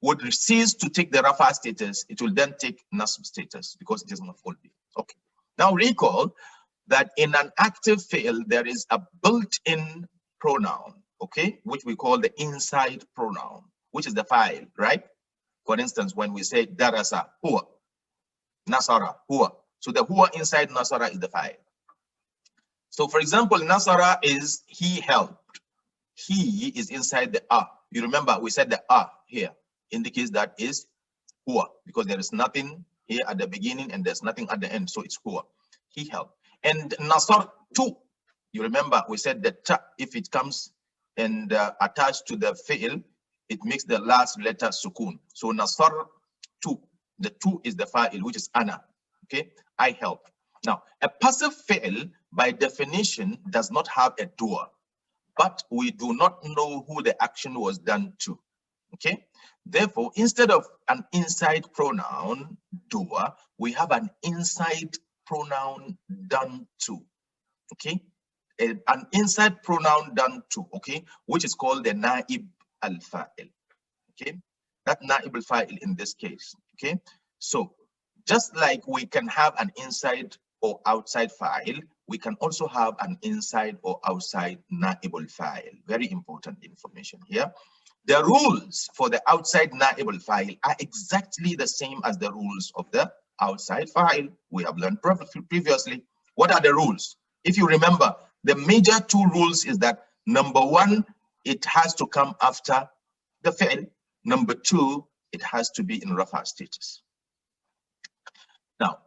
would cease to take the rafa status. It will then take nasb status because it is maf'ul bihi. Okay. Now recall that in an active fi'l there is a built-in pronoun, okay, which we call the inside pronoun, which is the fa'il, right? For instance, when we say darasa huwa, nasara huwa, so the huwa inside nasara is the fa'il. So for example, nasara is he helped. He is inside the You remember we said the here indicates that is huwa, because there is nothing here at the beginning and there's nothing at the end, so it's huwa. He helped. And nasar tu, you remember we said that ta, if it comes and attached to the fi'il, it makes the last letter sukun. So nasar tu, the tu is the fa'il, which is ana. Okay, I help. Now, a passive fi'il by definition does not have a doer, but we do not know who the action was done to. Okay, therefore, instead of an inside pronoun doer, we have an inside pronoun done to. Okay, an inside pronoun done to, okay, which is called the na'ib al-fa'il. Okay, that na'ib al-fa'il in this case. Okay, so just like we can have an inside or outside fa'il, we can also have an inside or outside na'ib al-fa'il. Very important information here. The rules for the outside na'ib al-fa'il are exactly the same as the rules of the outside fa'il. We have learned previously. What are the rules? If you remember, the major two rules is that number one, it has to come after the fa'il. Number two, it has to be in rafa status. Now,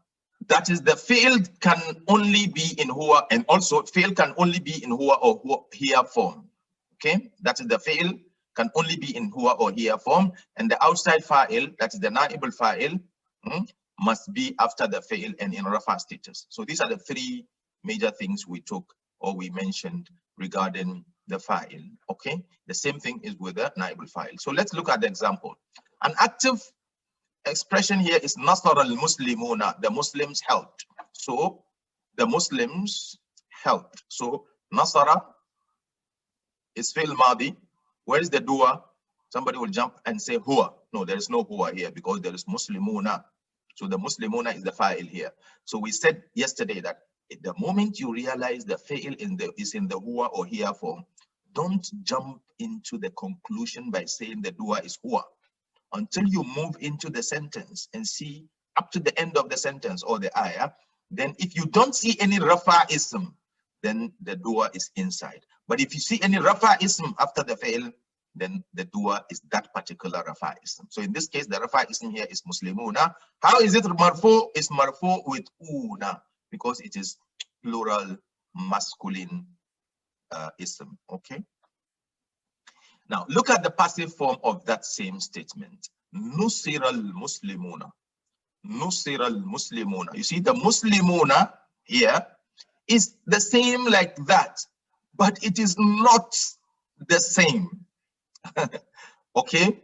that is the fi'il can only be in huwa, and also fi'il can only be in huwa or here form. Okay, that is the fi'il can only be in huwa or here form, and the outside fa'il, that is the na'ibul fa'il, must be after the fi'il and in rafa status. So these are the three major things we took or we mentioned regarding the fa'il. Okay, the same thing is with the na'ibul fa'il. So let's look at the example. An active expression here is nasara al-muslimuna, the Muslims helped. So the Muslims helped. So nasara is fi'l madi. Where is the doer? Somebody will jump and say huwa. No, there is no huwa here because there is muslimuna. So the muslimuna is the fa'il here. So we said yesterday that the moment you realize the fa'il is in the huwa or here form, don't jump into the conclusion by saying the doer is huwa until you move into the sentence and see up to the end of the sentence or the ayah. Then if you don't see any rafa ism, then the doer is inside. But if you see any rafa ism after the fa'il, then the doer is that particular rafa ism. So in this case, the rafa ism here is muslimuna. How is it marfu? It's marfu with una, because it is plural masculine ism. Okay. Now look at the passive form of that same statement. Nusira al-muslimuna. Nusira al-Muslimuna. You see, the Muslimuna here is the same like that, but it is not the same. Okay?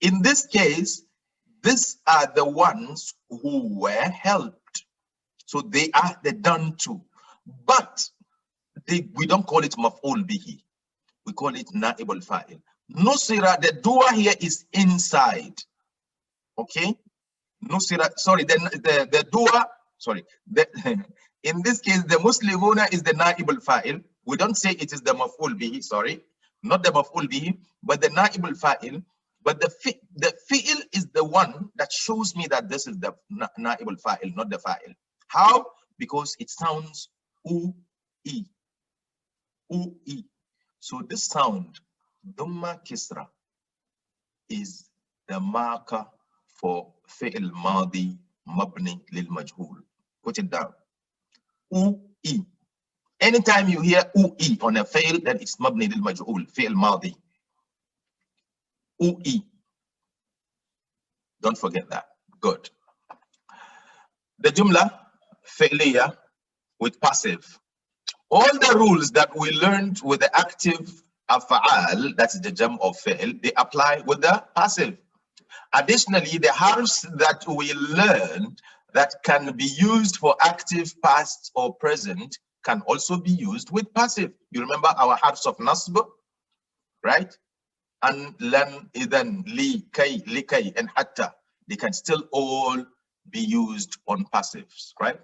In this case, these are the ones who were helped. So they are the done to. But we don't call it maf'ul bihi. We call it na'ib al-fa'il. Nusira, the dua here is inside. Okay? Nusira, sorry, the dua, sorry. In this case, the Muslimuna is the na'ib al-fa'il. We don't say it is the maf'ul bihi, sorry. Not the maf'ul bihi, but the na'ib al-fa'il. But the fi'il is the one that shows me that this is the na'ib al-fa'il, not the fa'il. How? Because it sounds u-e. U-e. So this sound, Dhamma Kisra, is the marker for fi'il madi mabni lil majhul. Put it down. U-e. Anytime you hear u-e on a fi'il, then it's mabni lil majhul, fi'il madi. U-e. Don't forget that. Good. The jumla fi'liya with passive. All the rules that we learned with the active af'al, that's the jam of fi'l, they apply with the passive. Additionally, the harfs that we learned that can be used for active, past, or present can also be used with passive. You remember our harfs of nasb, right? And lan, idan, li, kay, likay, and hatta. They can still all be used on passives, right?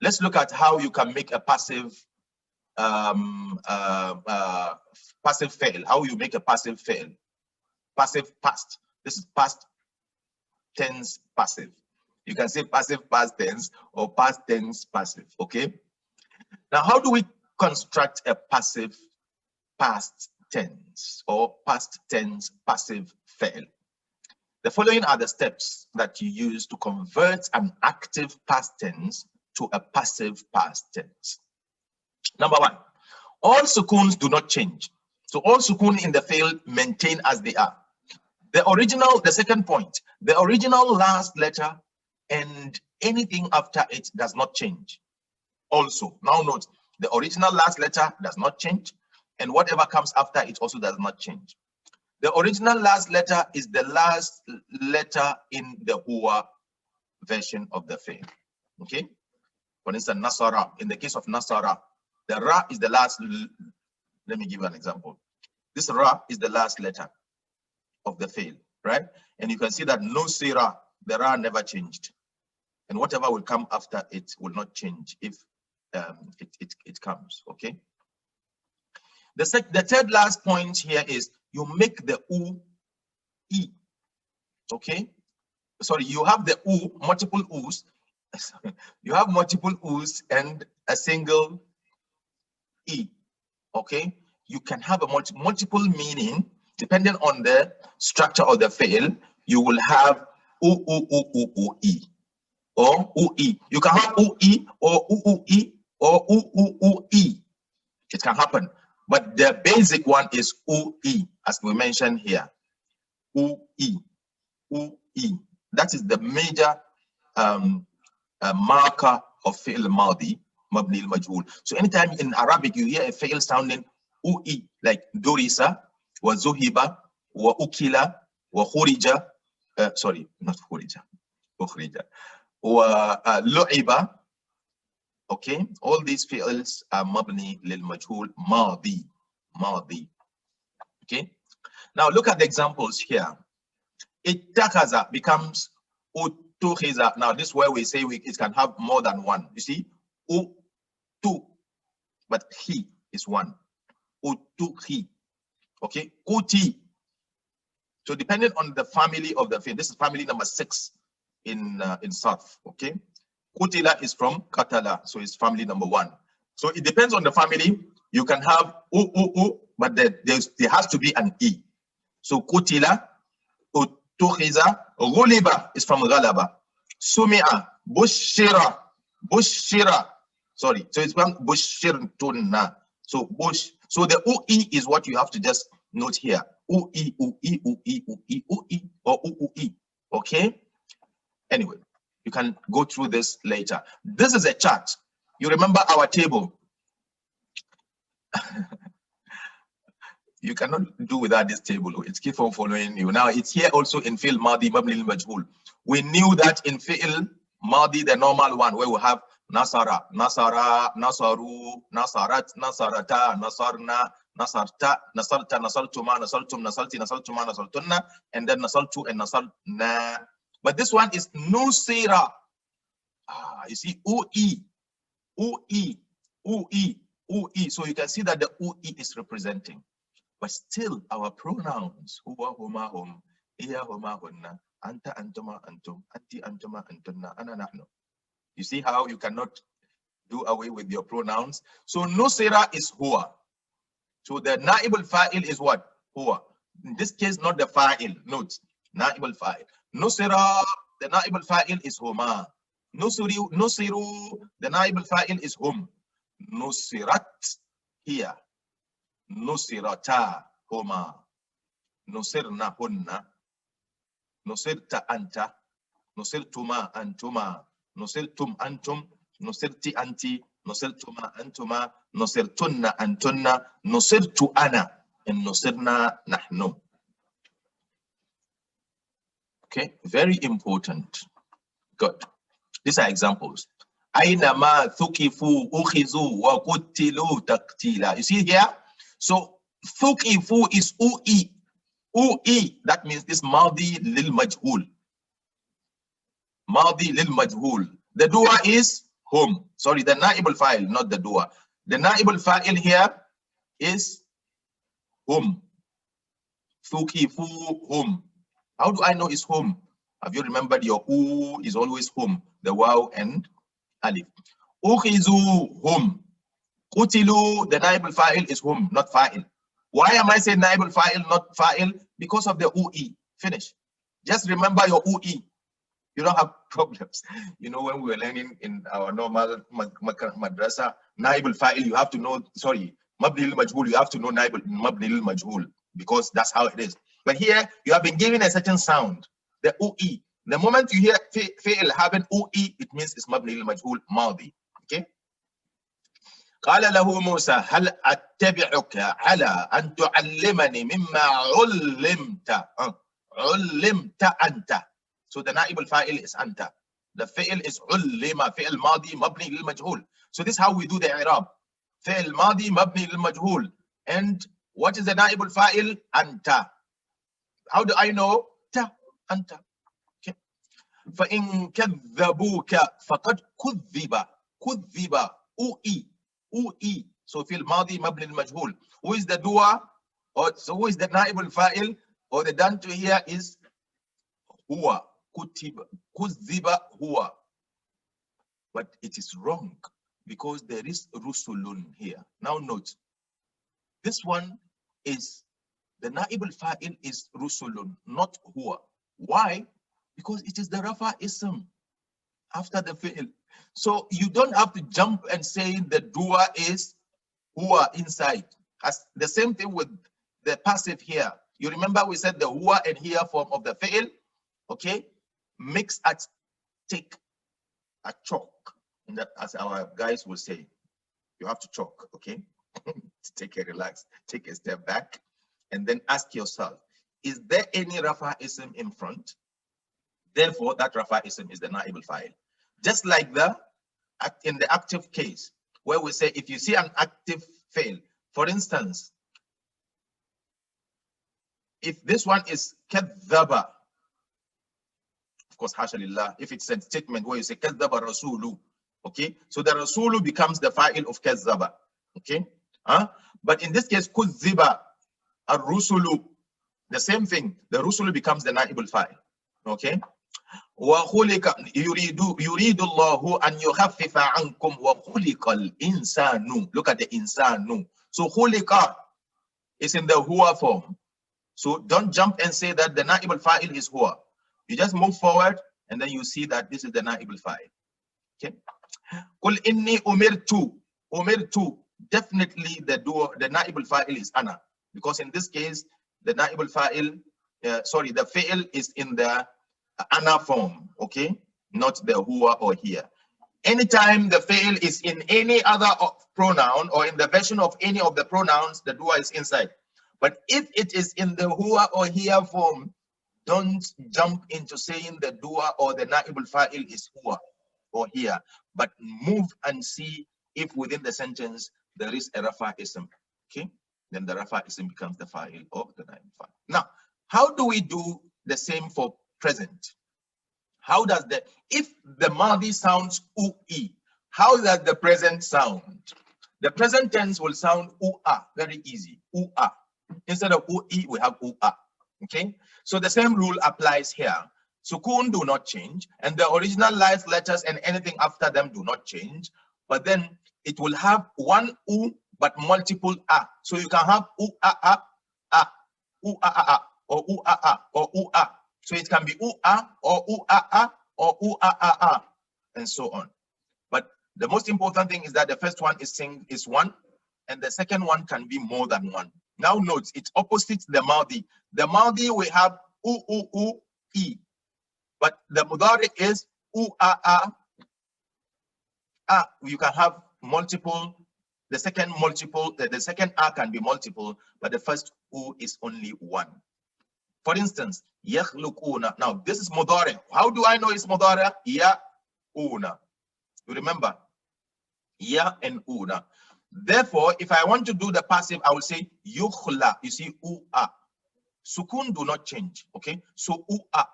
Let's look at how you can make a passive passive fail. How you make a passive fail? Passive past. This is past tense passive. You can say passive past tense or past tense passive. Okay. Now, how do we construct a passive past tense or past tense passive fail? The following are the steps that you use to convert an active past tense to a passive past tense. Number one, all sukuns do not change. So all sukun in the fail maintain as they are. The second point, the original last letter and anything after it does not change. Also, now note, the original last letter does not change, and whatever comes after it also does not change. The original last letter is the last letter in the huwa version of the fail. Okay? For instance, Nasara. In the case of Nasara, the ra is the last. Let me give you an example. This ra is the last letter of the fail, right? And you can see that no sira, the ra never changed. And whatever will come after it will not change if it comes, okay? The third last point here is you make the u, e, okay? Sorry, you have the u, multiple u's. You have multiple u's and a single e, okay? You can have a multiple meaning depending on the structure of the fail. You will have e or e. You can have e or e or e. It can happen, but the basic one is e, as we mentioned here. E. That is the major marker of fi'l madi, mabni al-majhul. So anytime in Arabic you hear a fi'l sounding e, like durisa, wa zuhiba, wa ukila, wa khurija, sorry, not khurija, ukhrija, wa lu'iba, okay? All these fi'ls are mabni lil-majhul, madi, okay? Now look at the examples here. Ittakaza becomes utukhiza. Now this is where we say it can have more than one. You see, two, but he is one. Utukhi, okay? Kuti. So depending on the family of the field, this is family number 6 in Sarf, okay? Kutila is from Katala, so it's family number 1. So it depends on the family. You can have but there has to be an e. So Kutila, Utukhiza, Ghuliba is from Ghalaba. Sumi'a, Bushira. Sorry, so it's from Bushirtunna. So Bush. So the ue is what you have to just note here. Ue, or ue. Okay? Anyway, You can go through this later. This is a chart. You remember our table. You cannot do without this table. It's keep on following you. Now it's here also in fi'l madi mabni lil majhul. We knew that in fi'l madi, the normal one, where we have nasara, nasara, nasaru, nasarat, nasarata, nasarna, nasarta, nasarta, nasartuma, nasartum, nasarti, nasartuma, nasartunna, and then nasartu and nasarna. But this one is nusira. You see, ui, ui, ui, ui. So you can see that the ui is representing. But still, our pronouns, huwa, huma, hum, iya, huma, hunna, anta, antuma, antum, anti, antuma, antunna, ana, nahnu. You see how you cannot do away with your pronouns? So nusira is huwa. So the naib al-fa'il is what? Huwa. In this case, not the fa'il. Note, naib al-fa'il. Nusira, the naib al-fa'il is huma. Nusiru, the naib al-fa'il is hum. Nusirat, here. Nusirata huma, nusirna hunna, nusirta anta, nusirtuma antuma, nusirtum antum, nusirti anti, nusirtuma antuma, nusirtunna antunna, nusirtu ana, and nusirna nahnu. Okay, very important. Good. These are examples. Aynama thukifu ukhizu wa qutilu taqtila. You see here? So thukifu is ui. Ui, that means this madi lil majhul. Madi lil majhul. The dua is hum. Sorry, the naib al-fa'il, not the dua. The naib al-fa'il here is hum. Thukifu hum. How do I know it's hum? Have you remembered your u is always hum, the waw and alif. Ukhizu hum. Qutilu, the naib al-fa'il is hum, not fa'il. Why am I saying naib al-fa'il, not fa'il? Because of the ui. Finish. Just remember your ui. You don't have problems. You know, when we were learning in our normal madrasa, naib al-fa'il, you have to know, sorry, mabni al-majhul, you have to know mabni al-majhul, because that's how it is. But here, you have been given a certain sound, the ui. The moment you hear fi'il having ui, it means it's mabni al-majhul, madi. Okay? قال له موسى هل أتبعك على أن تعلمني مما علمت أنت. So the نائب الفاعل is أنت. The فعل is علم, فعل ماضي مبني للمجهول. So this is how we do the إعراب. فعل ماضي مبني للمجهول. And what is the نائب الفاعل? أنت. How do I know? أنت. Okay. فإن كذبوك فقد كذب أوئي. ui. So fil madi mabni al-majhul. Who is the dua? Or so who is the naib al-fa'il? Or the done to here is huwa. Kutiba. Kuziba huwa. But it is wrong because there is rusulun here. Now note. This one is the naib al-fa'il is rusulun, not huwa. Why? Because it is the rafa ism after the fi'il. So you don't have to jump and say the dua is huwa inside. As the same thing with the passive here. You remember we said the huwa and here form of the fi'il, okay? Mix at take a chalk. And that, as our guys will say, you have to chalk, okay? Take a relax, take a step back, and then ask yourself, is there any rafa ism in front? Therefore, that rafa ism is the naib al-fa'il. Just like in the active case, where we say if you see an active fail, for instance, if this one is kadhaba, of course, hasha lillah, if it's a statement where you say kadhaba rasulu, okay, so the rasulu becomes the fa'il of kadhaba, okay, but in this case, kudhiba, ar-rusulu, the same thing, the rusulu becomes the naib al-fa'il, okay. وخلق يريد الله أن يخفف عنكم وخلق الإنسان. Look at the insanu. So خلق is in the huwa form. So don't jump and say that the naib al-fa'il is huwa. You just move forward and then you see that this is the naib al-fa'il. Okay. قل إني أمرت. Definitely the naib al-fa'il is ana, because in this case the naib al-fa'il, the fi'il is in the ana form, okay? not the huwa or here. Anytime the fail is in any other pronoun or in the version of any of the pronouns, the dua is inside. But if it is in the huwa or here form, don't jump into saying the dua or the naibul fa'il is huwa or here, but move and see if within the sentence there is a rafa ism. Okay, then the rafa ism becomes the fa'il of the naibul fa'il. Now, how do we do the same for present? How does if the madi sounds ui, how does the present sound? The present tense will sound ua, very easy, ua. Instead of ui, we have ua, okay? So the same rule applies here. Sukun do not change, and the original last letters and anything after them do not change, but then it will have one u, but multiple a. So you can have u-a-a, u-a-a, or u-a-a, or u-a. So it can be u-a, or u-a-a, or u-a-a-a, and so on. But the most important thing is that the first one is one, and the second one can be more than one. Now note, it opposites the Madi. The Madi we have u-u-u-e, but the Mudari is u-a-a, a. You can have multiple, the second a can be multiple, but the first u is only one. For instance, yakhluquna. Now, this is mudari. How do I know it's mudari? Ya, una. You remember? Ya and una. Therefore, if I want to do the passive, I will say yukhla. You see, ua. Sukun do not change. Okay? So, ua.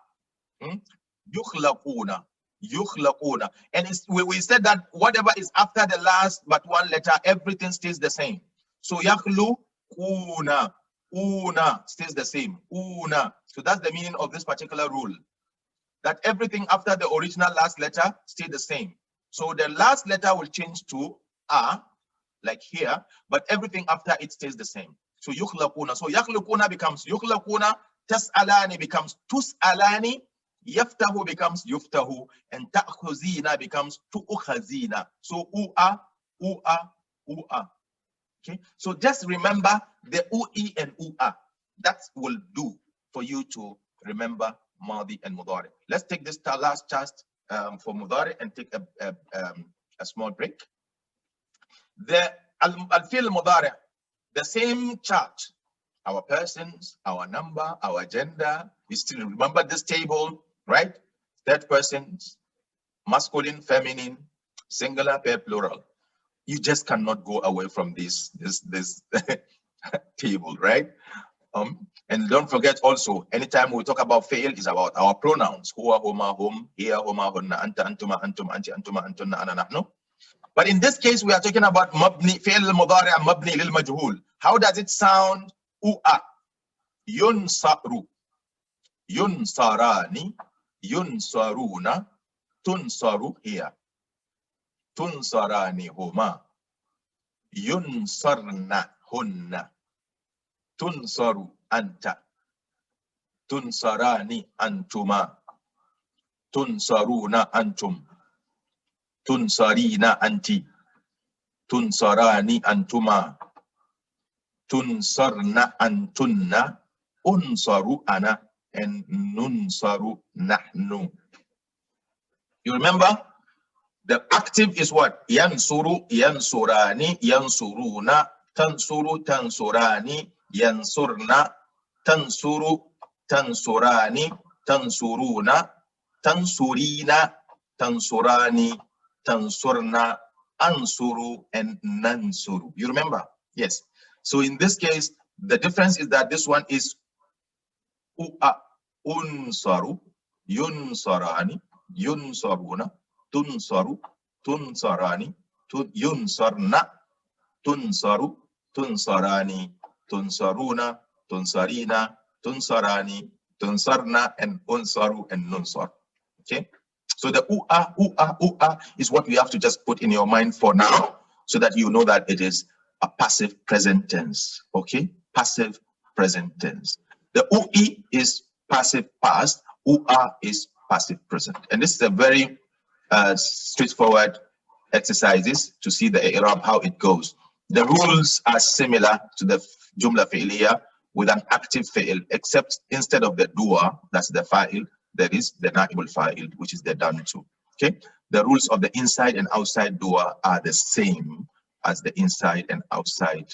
Yukhlaquna. Yukhlaquna. And we said that whatever is after the last but one letter, everything stays the same. So, yakhluquna. Una stays the same. Una. So that's the meaning of this particular rule. That everything after the original last letter stays the same. So the last letter will change to a, like here, but everything after it stays the same. So yukhlaquna. So yakhlaquna becomes yukhlaquna, tas'alani becomes tus'alani, yaftahu becomes yuftahu, and ta'khuzina becomes tu'khazina. So u'a, u'a, u'a. Okay, so just remember the ui and ua. That will do for you to remember Madi and Mudari. Let's take this last chart for Mudari and take a small break. The Al-Fil Mudari, the same chart, our persons, our number, our gender. You still remember this table, right? Third persons, masculine, feminine, singular, pair, plural. You just cannot go away from this table, right? And don't forget also, anytime we talk about fail, is about our pronouns. Huwa, huma, hum, hiya, huma, hunna, anta, antuma, antum, anti, antuma, antunna, ana, nahnu. But in this case, we are talking about mabni, fail al-mudari' mabni lil majhul. How does it sound? U'a. Yunsaru. Yunsarani. Yunsaruna. Tunsaru hiya. Tunsarani huma. Yunsarna hunna. Tunsaru anta. Tunsarani antuma. Tunsaruna antum. Tunsarina anti. Tunsarani antuma. Tunsarna antunna. Unsaru ana. And nunsaru nahnu. You remember? The active is what? Yansuru, yansurani, yansuruna, tansuru, tansurani, yansurna, tansuru, tansurani, tansuruna, tansurina, tansurani, tansurna, ansuru, and nansuru. You remember? Yes. So in this case, the difference is that this one is u'a, unsaru, yunsarani, yunsaruna, tunsaru, tunsarani, yunsarna, tunsaru, tunsarani, tunsaruna, tunsarina, tunsarani, tunsarna, and unsaru and nunsar. Okay? So the u'a, u'a, u'a is what we have to just put in your mind for now, so that you know that it is a passive present tense. Okay? Passive present tense. The ui is passive past, u'a is passive present. And this is a very straightforward exercises to see the i'rab, how it goes. The rules are similar to the jumla fi'liya with an active fi'il, except instead of the dua, that's the fa'il, there is the na'ib al-fa'il, which is the done to. Okay, the rules of the inside and outside dua are the same as the inside and outside.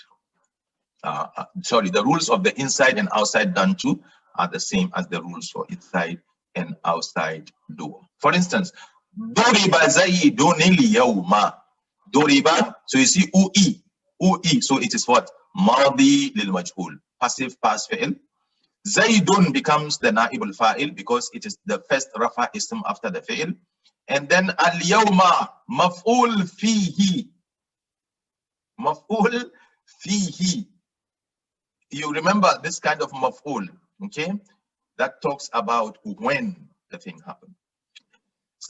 The rules of the inside and outside done to are the same as the rules for inside and outside dua. For instance, duriba zaidun al-yawma. Duriba, so you see ui, so it is what? Madi lil majhul, passive past fi'il. Zaidun becomes the na'ib al-fa'il because it is the first rafa ism after the fi'il. And then al-yawma, maf'ul fihi. Maf'ul fihi. You remember this kind of maf'ul, okay? That talks about when the thing happened.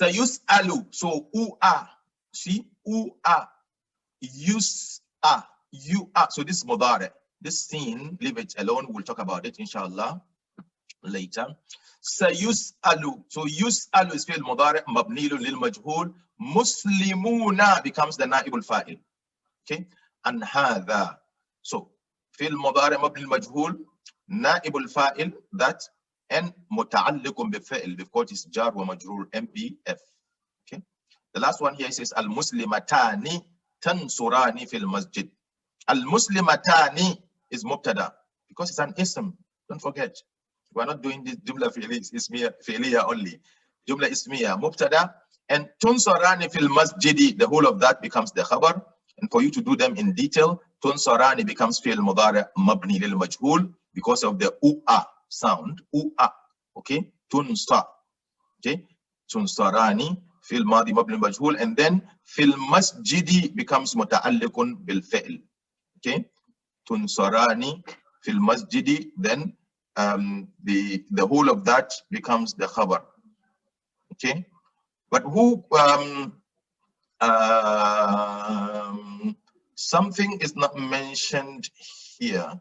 Sayus'alu, so u'a, see, u'a, yus'a, yu'a. So this is mudari. This scene, leave it alone. We'll talk about it, inshallah, later. Sayus'alu, so yus'alu is fi'l mudari, mabnilu lil majhul. Muslimuna becomes the na'ib al-fa'il, okay? And hadha, so fi'l mudari mabni al-majhul, na'ib al-fa'il, that, and muta'alliqun bi-fi'l, because it's jar wa majrur, MPF. Okay. The last one here says al-muslimatani tansurani fil masjid. Al-muslimatani is mubtada because it's an ism. Don't forget, we're not doing this jumla fi'liya only. Jumla ismiya, mubtada, and tunsurani fil masjidi, the whole of that becomes the khabar. And for you to do them in detail, tunsarani becomes fi'l mudari mabni lil majhul because of the u'a sound. U'a, okay? Tunsa, okay? Tunsarani fi'l madi mabni lil majhul, and then fil masjidi becomes muta'alliqun bil fi'l, okay? Tunsarani fil masjidi, then the whole of that becomes the khabar, okay? But who something is not mentioned here.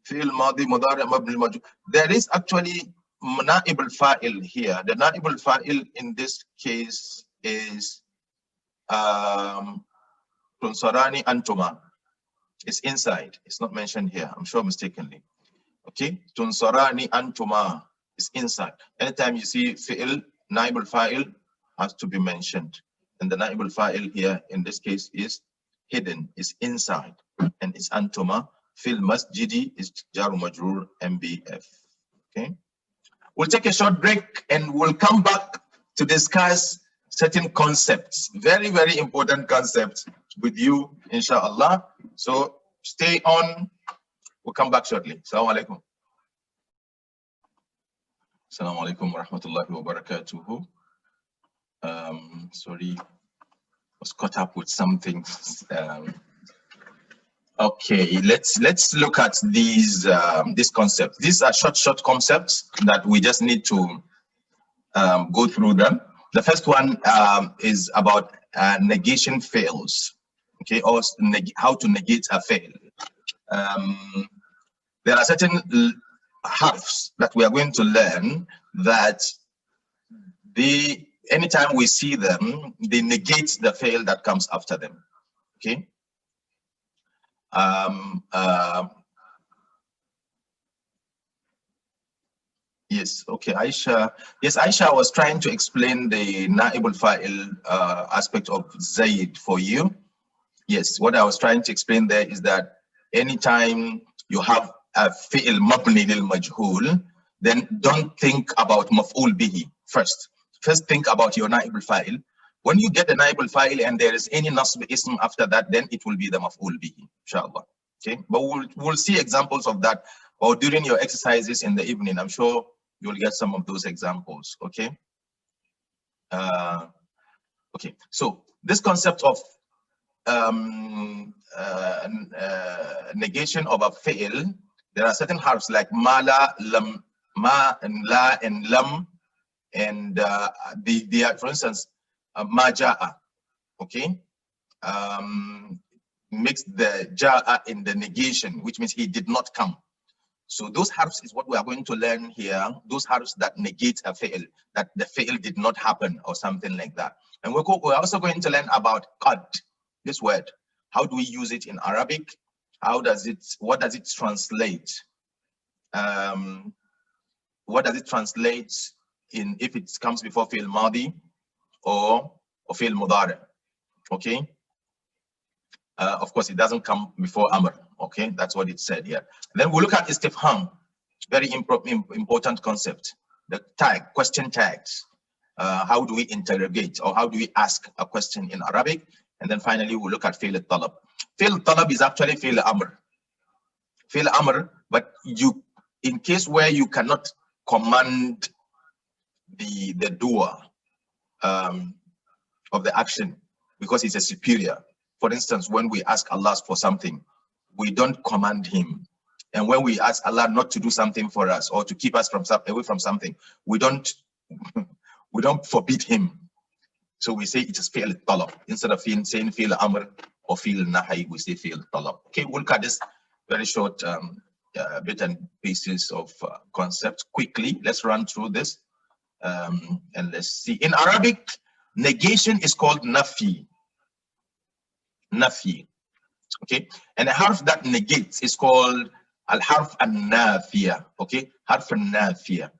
Fi'l madi mudari mabni majhul. There is actually na'ib al-fa'il here. The na'ib al-fa'il in this case is tunsarani antuma. It's inside. It's not mentioned here. I'm sure mistakenly. Okay, tunsarani antuma is inside. Anytime you see fi'l, na'ib al-fa'il has to be mentioned. And the na'ib al-fa'il here in this case is hidden, is inside, and it's antuma. Fil masjidi is jaru majrur MBF. Okay, we'll take a short break and we'll come back to discuss certain concepts, very, very important concepts with you, inshallah. So stay on. We'll come back shortly. Assalamu alaikum. Assalamu alaikum wa rahmatullahi wa barakatuhu. Sorry, was caught up with something. Okay, let's look at these concepts. These are short concepts that we just need to go through them. The first one is about negation fails. Okay, or how to negate a fail. There are certain harfs that we are going to learn that anytime we see them, they negate the fail that comes after them. Okay. Yes, okay, Aisha. Yes, Aisha was trying to explain the na'ib al-fa'il aspect of Zaid for you. Yes, what I was trying to explain there is that anytime you have a fi'il mabni lil majhul, then don't think about maf'ul bihi first. First think about your na'ib al-fa'il. When you get the na'ib al-fa'il and there is any nasb ism after that, then it will be the maf'ul bihi, inshallah. Okay, but we'll see examples of that, or during your exercises in the evening. I'm sure you'll get some of those examples. Okay. Okay. So this concept of negation of a fi'il, there are certain harfs like ma, la, lam, ma, and la, and lam, and they are, for instance, ma ja'a. Okay. Makes the ja'a in the negation, which means he did not come. So those harfs is what we are going to learn here. Those harfs that negate a fi'il, that the fi'il did not happen or something like that. And we're also going to learn about qad, this word. How do we use it in Arabic? What does it translate? What does it translate if it comes before fi'l madi or fi'l mudari. Okay. Of course, it doesn't come before amr. Okay, that's what it said here. Then we look at istifham, very important concept. The tag, question tags. How do we interrogate or how do we ask a question in Arabic? And then finally, we'll look at fi'l al-talab. Fi'l al-talab is actually fi'l amr. Fi'l amr, but in case where you cannot command the doer of the action because he's a superior. For instance, when we ask Allah for something, we don't command him. And when we ask Allah not to do something for us or to keep us from away from something, we don't forbid him. So we say it is fi'l talab. Instead of saying fi'l amr or fi'l nahi, we say fi'l talab. Okay, we'll look at this very short bit and pieces of concept quickly. Let's run through this and let's see. In Arabic, negation is called nafi. Nafi. Okay, and a harf that negates is called al-harf an-nafiya. Okay, harf an-nafiya.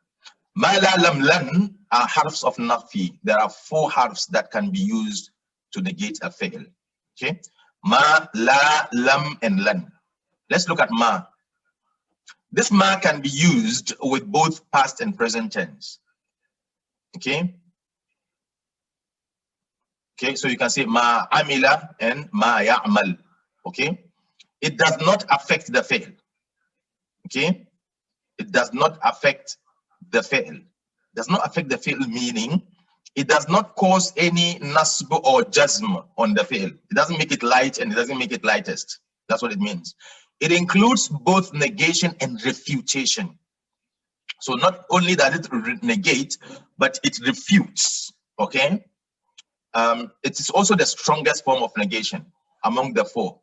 Ma, la, lam, lan are harfs of nafi. There are 4 harfs that can be used to negate a fi'l. Okay, ma, la, lam, and lan. Let's look at ma. This ma can be used with both past and present tense. Okay. Okay, so you can say ma amila and ma ya'mal. Okay, it does not affect the fi'l. Okay, it does not affect the fi'l. Does not affect the fi'l, meaning it does not cause any nasb or jazm on the fi'l. It doesn't make it light and it doesn't make it lightest. That's what it means. It includes both negation and refutation. So not only does it negate, but it refutes. Okay. It is also the strongest form of negation among the 4.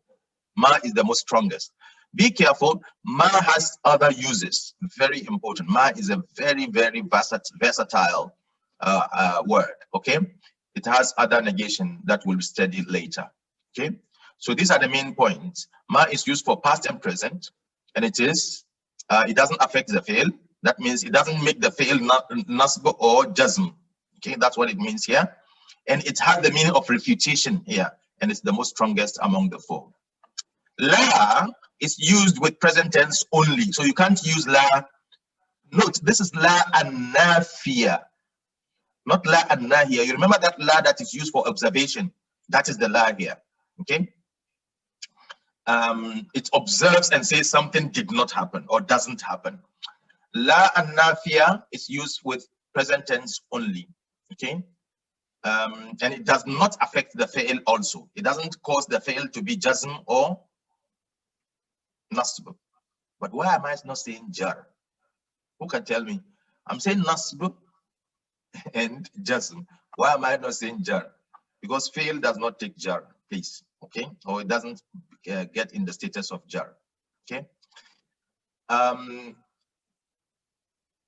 Ma is the most strongest. Be careful, ma has other uses. Very important. Ma is a very, very versatile word. Okay, it has other negation that we'll study later. Okay, so these are the main points. Ma is used for past and present, and it doesn't affect the fi'l. That means it doesn't make the fi'l nasb or jazm. Okay, that's what it means here. And it has the meaning of refutation here, and it's the most strongest among the 4. La is used with present tense only, so you can't use la. Note, this is la an-nafiya, not la an-nahiya. You remember that la that is used for observation? That is the la here. Okay. It observes and says something did not happen or doesn't happen. La an-nafiya is used with present tense only. Okay. And it does not affect the fi'l also. It doesn't cause the fi'l to be jazm or nasb. But why am I not saying jar? Who can tell me? I'm saying nasb and jazm. Why am I not saying jar? Because fi'l does not take jar, please. Okay, or it doesn't get in the status of jar. Okay.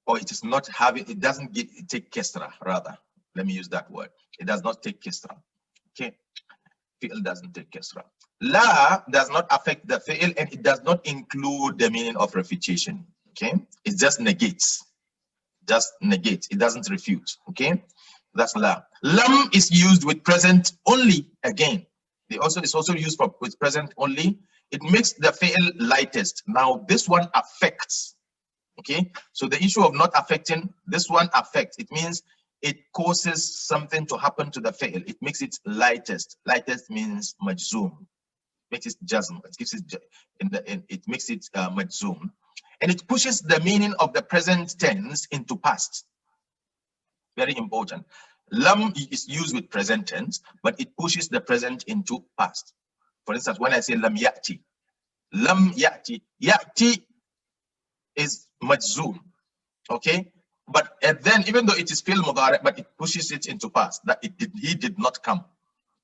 Or it is not having. It doesn't take kesra, rather. Let me use that word. It does not take kesra. Okay, fi'l doesn't take kesra. La does not affect the fi'l and it does not include the meaning of refutation. Okay, it just negates. Just negates. It doesn't refute. Okay, that's la. Lam is used with present only. Again, it's also used with present only. It makes the fi'l lightest. Now this one affects. Okay, so the issue of not affecting, this one affects. It means it causes something to happen to the fi'l. It makes it lightest. Lightest means majzoom. Makes it jazm. It gives it it makes it majzoom, and it pushes the meaning of the present tense into past. Very important. Lam is used with present tense, but it pushes the present into past. For instance, when I say lam ya'ti, ya'ti is majzoom. Okay. But then, even though it is fi'l mudari, but it pushes it into past, that he did not come.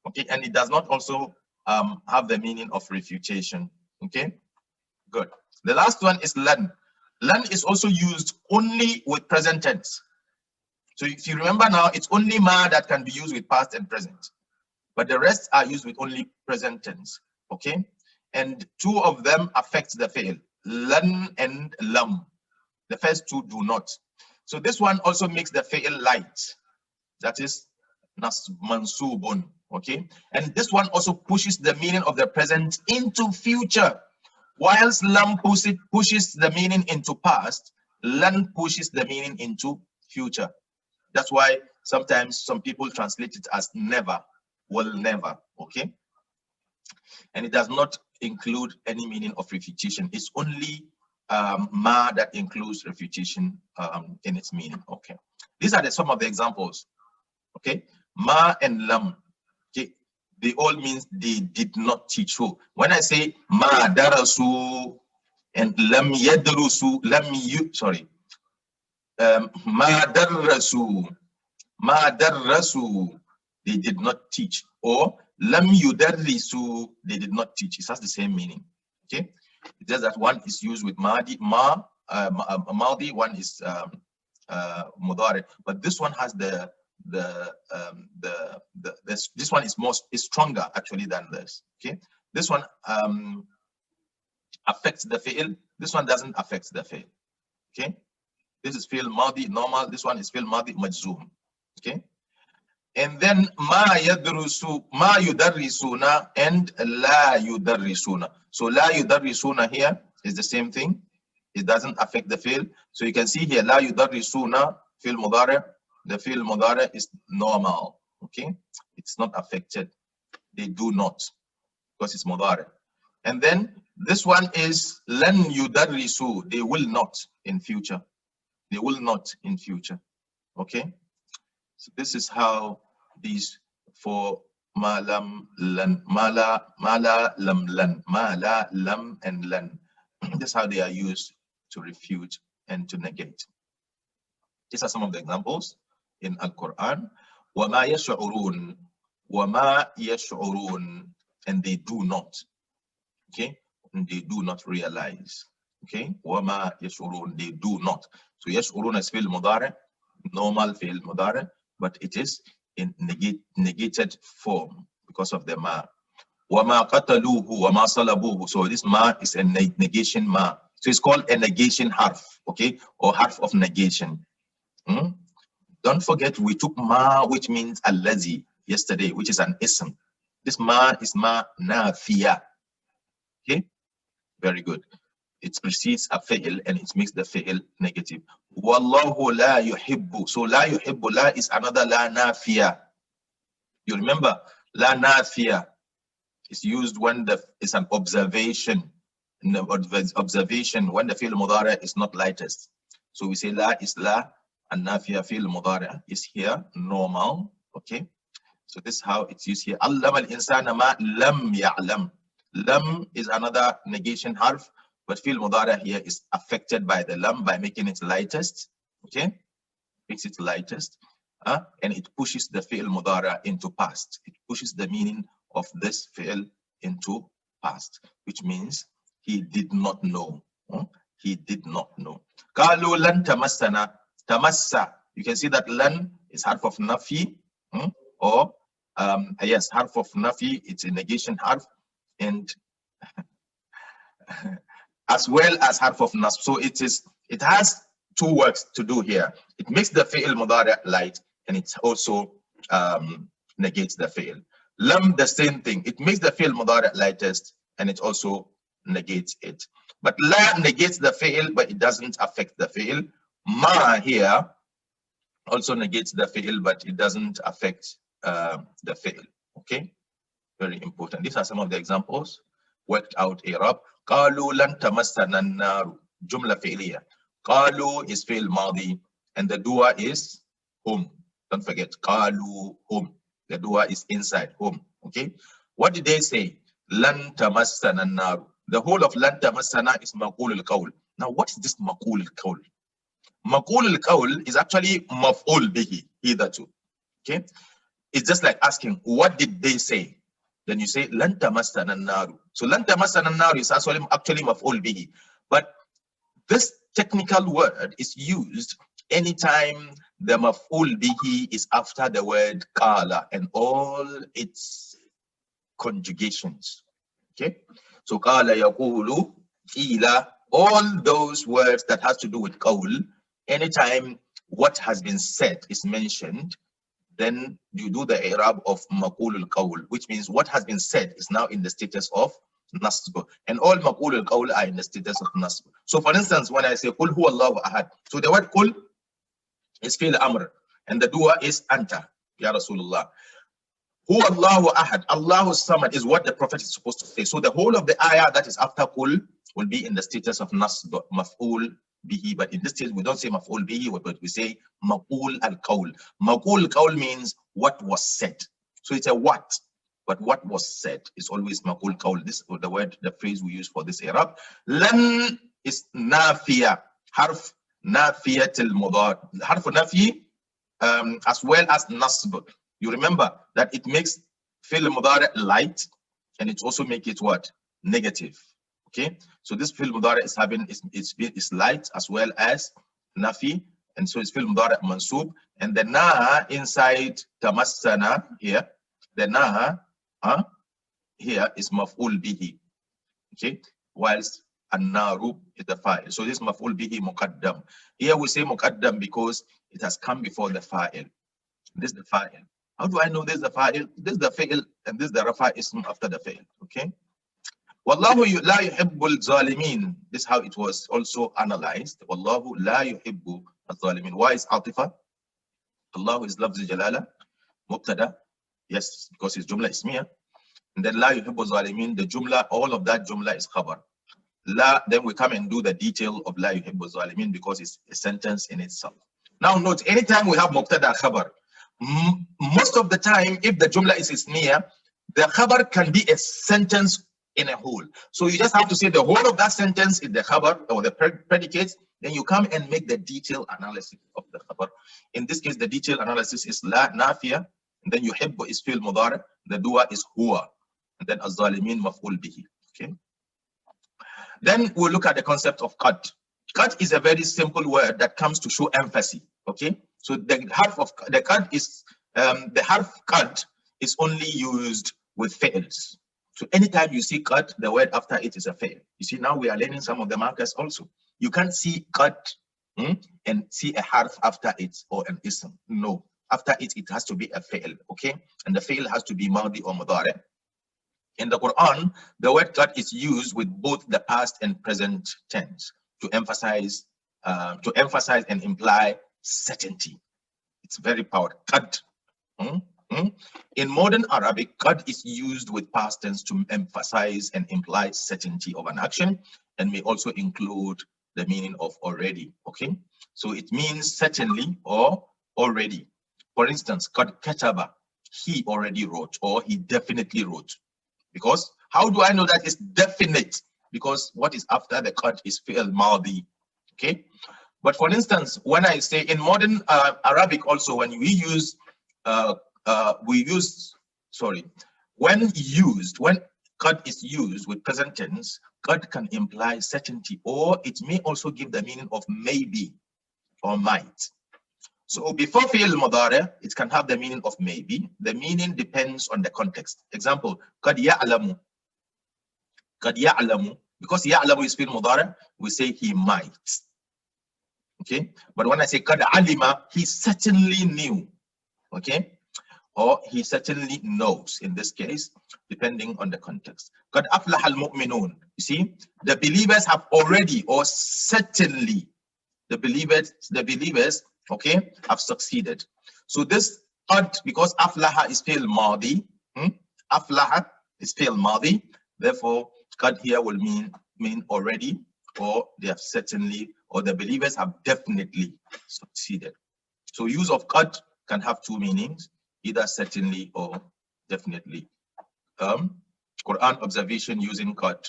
Okay, and it does not also have the meaning of refutation. Okay, good. The last one is lan. Lan is also used only with present tense. So if you remember now, it's only ma that can be used with past and present, but the rest are used with only present tense. Okay, and 2 of them affect the fi'l, lan and lam. The first 2 do not. So this one also makes the fi'l light. That is mansubun. Okay. And this one also pushes the meaning of the present into future. Whilst lam pushes the meaning into past, lan pushes the meaning into future. That's why sometimes some people translate it as never, will never, okay? And it does not include any meaning of refutation. It's only ma that includes refutation in its meaning, okay? These are some of the examples, okay? Ma and lam, okay? They all means they did not teach. So when I say ma darasu and lam yadrusu, ma darasu, they did not teach, or lam yudarrisu, they did not teach. It has the same meaning. Okay, it's just that one is used with madi, madi, one is mudari, but this one has this one is stronger actually than this. Okay, this one affects the fi'l. This one doesn't affect the fi'l. Okay, this is fi'l madi normal. This one is fi'l madi majzoom. Okay, and then ma yadrusu, ma yudarrisuna, and la yudarrisuna. So la yudarrisuna here is the same thing. It doesn't affect the fi'l. So you can see here la yudarrisuna fi'l mudari. The fi'l mudari is normal. Okay, it's not affected. They do not, because it's mudari. And then this one is lan yudarrisu. They will not in future. They will not in future. Okay, so this is how these four malam lan, mala lam lan, mala lam and lan. This is how they are used to refute and to negate. These are some of the examples in Al-Quran. وَمَا يَشْعُرُونَ وَمَا يَشْعُرُونَ, and they do not. Okay, and they do not realize. Okay, وَمَا يَشْعُرُونَ, they do not. So يَشْعُرُونَ is fi'l mudari, normal fi'l mudari, but it is in negated form because of the ma. وَمَا قَتَلُوهُ وَمَا صَلَبُوهُ. So this ma is a negation ma. So it's called a negation harf, okay, or harf of negation. Don't forget we took ma, which means allazi, yesterday, which is an ism. This ma is ma nafiya. Okay, very good. It precedes a fi'l and it makes the fi'l negative. Wallahu la yuhibbu. So la yuhibbu, la is another la nafiya. You remember, la nafiya is used when it's an observation. In the observation, when the fi'l mudari is not lightest. So we say la is la, and nafiya fi'l mudari is here, normal. Okay, so this is how it's used here. Allama al-insana ma lam ya'lam. Lam is another negation harf, but fi'l mudari here is affected by the lam by making it lightest. Okay, makes it lightest, and it pushes the fi'l mudari into past. It pushes the meaning of this fi'l into past, which means he did not know. He did not know. Qalu lan tamassana. Tamassa. You can see that lan is harf of nafi, or yes, harf of nafi. It's a negation harf, and as well as harf of nasb. So it has two works to do here. It makes the fi'l mudari light, and it also negates the fi'l. Lam, the same thing. It makes the fi'l mudari lightest, and it also negates it. But la negates the fi'l, but it doesn't affect the fi'l. Ma here also negates the fi'l, but it doesn't affect the fi'l. Okay, very important. These are some of the examples worked out Arab. قالوا لن تمسنا النار. Jumla fi'liya. قالوا is fi'l madi, and the dua is hum. Don't forget, قالوا hum. The dua is inside hum. Okay, what did they say? لن تمسنا النار. The whole of لن تمسنا is مقول القول. Now, what is this مقول القول? مقول القول is actually مفعول به, either two. Okay, it's just like asking, what did they say? Then you say لن تمسنا النار. So لن تمسنا النار is actually مفعول به. But this technical word is used anytime the maf'ul bihi is after the word qala and all its conjugations. Okay, so qala, yaqulu, qila, all those words that has to do with qawl, anytime what has been said is mentioned, then you do the i'rab of maqul al-qawl, which means what has been said is now in the status of nasb, and all maqul al-qawl are in the status of nasb. So for instance, when I say qul huwa Allahu ahad, so the word qul is fi'l amr, and the dua is anta ya Rasulullah. Huwa Allahu ahad, Allahu samad is what the Prophet is supposed to say. So the whole of the ayah that is after qul will be in the status of nasb, maf'ul bihi. But in this case, we don't say maf'ul bihi, but we say maqul al-qawl. Maqul al-qawl means what was said. So it's a what, but what was said is always maqul qawl. This is the word, the phrase we use for this i'rab. Lan is nafiya, harf nafiyat al-mudar, harf nafi, as well as nasb. You remember that it makes fi'l mudari light, and it also makes it what? Negative. Okay, so this fi'l mudari is having is light as well as nafi, and so it's fi'l mudari mansub, and the na inside tamassana here, the na here is maf'ul bihi. Okay, whilst an-naru is the fa'il. So this maf'ul bihi muqaddam. Here we say muqaddam because it has come before the fa'il. This is the fa'il. How do I know this is the fa'il? This is the fi'il, and this is the rafa ism after the fi'il. Okay. Wallahu la yuhibbul zalimin. This is how it was also analyzed. Wallahu la yuhibbu al-zalimin. Why is atifa? Allah is lafz jalala, mubtada. Yes, because it's jumla ismiya. And then la yuhibbu zalimin, the jumla, all of that jumla is khabar. La, then we come and do the detail of la yuhibbu zalimin because it's a sentence in itself. Now note, anytime we have mubtada khabar, most of the time, if the jumla is ismiya, the khabar can be a sentence in a whole. So you just have to say the whole of that sentence is the khabar or the predicates. Then you come and make the detailed analysis of the khabar. In this case, the detailed analysis is la nafiya, and then yuhibbu is fi'l mudari, the dua is huwa, and then az-zalimin maf'ul bihi. Okay. Then we'll look at the concept of qad. Qad is a very simple word that comes to show emphasis. Okay. So the harf of the qad is the harf qad is only used with fi'ls. So anytime you see qad, the word after it is a fi'l. You see, now we are learning some of the markers also. You can't see qad and see a harf after it or an ism. No, after it has to be a fi'l. Okay, and the fi'l has to be madi or mudari. In the Quran, the word qad is used with both the past and present tense to emphasize and imply certainty. It's very powerful. Qad. In modern Arabic, qad is used with past tense to emphasize and imply certainty of an action, and may also include the meaning of already. Okay, so it means certainly or already. For instance, qad kataba, he already wrote, or he definitely wrote. Because how do I know that it's definite? Because what is after the qad is fi'l madi. Okay, but for instance, when I say in modern Arabic also, when we use when qad is used with present tense, qad can imply certainty, or it may also give the meaning of maybe or might. So before fi'l mudari, it can have the meaning of maybe. The meaning depends on the context. Example, qad ya'lamu. Qad ya'lamu. Because ya'lamu is fi'l mudari, we say he might. Okay, but when I say qad alima, he certainly knew. Okay, or he certainly knows in this case, depending on the context. Qad aflaha al-mu'minun. You see, the believers have already or certainly, the believers, okay, have succeeded. So this qad, because aflaha is fi'l madi, aflaha is fi'l madi, therefore qad here will mean already, or they have certainly, or the believers have definitely succeeded. So use of qad can have two meanings, either certainly or definitely. Quran observation using qad.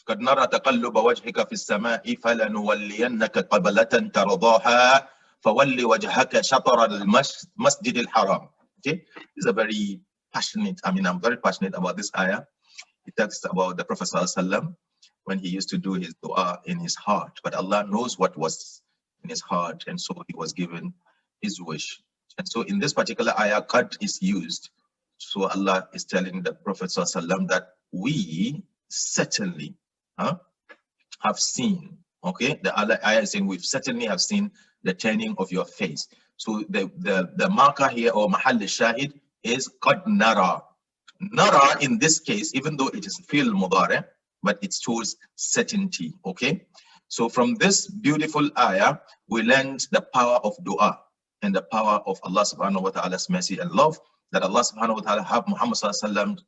قد نرى تقلب وجهك في السماء فلنولينك قبلة ترضاها فول وجهك شطر المسجد الحرام. Okay, this is a very passionate, I'm very passionate about this ayah. It talks about the Prophet ﷺ when he used to do his dua in his heart, but Allah knows what was in his heart, and so he was given his wish. And so in this particular ayah, qad is used. So Allah is telling the Prophet ﷺ that we certainly have seen Okay, the other ayah is saying, we certainly have seen the turning of your face. So the marker here, or mahal shahid, is qad nara. Nara in this case, even though it is fi'l mudari, but it shows certainty. Okay, so from this beautiful ayah, we learned the power of dua and the power of Allah subhanahu wa ta'ala's mercy and love, that Allah subhanahu wa ta'ala have Muhammad sallallahu alaihi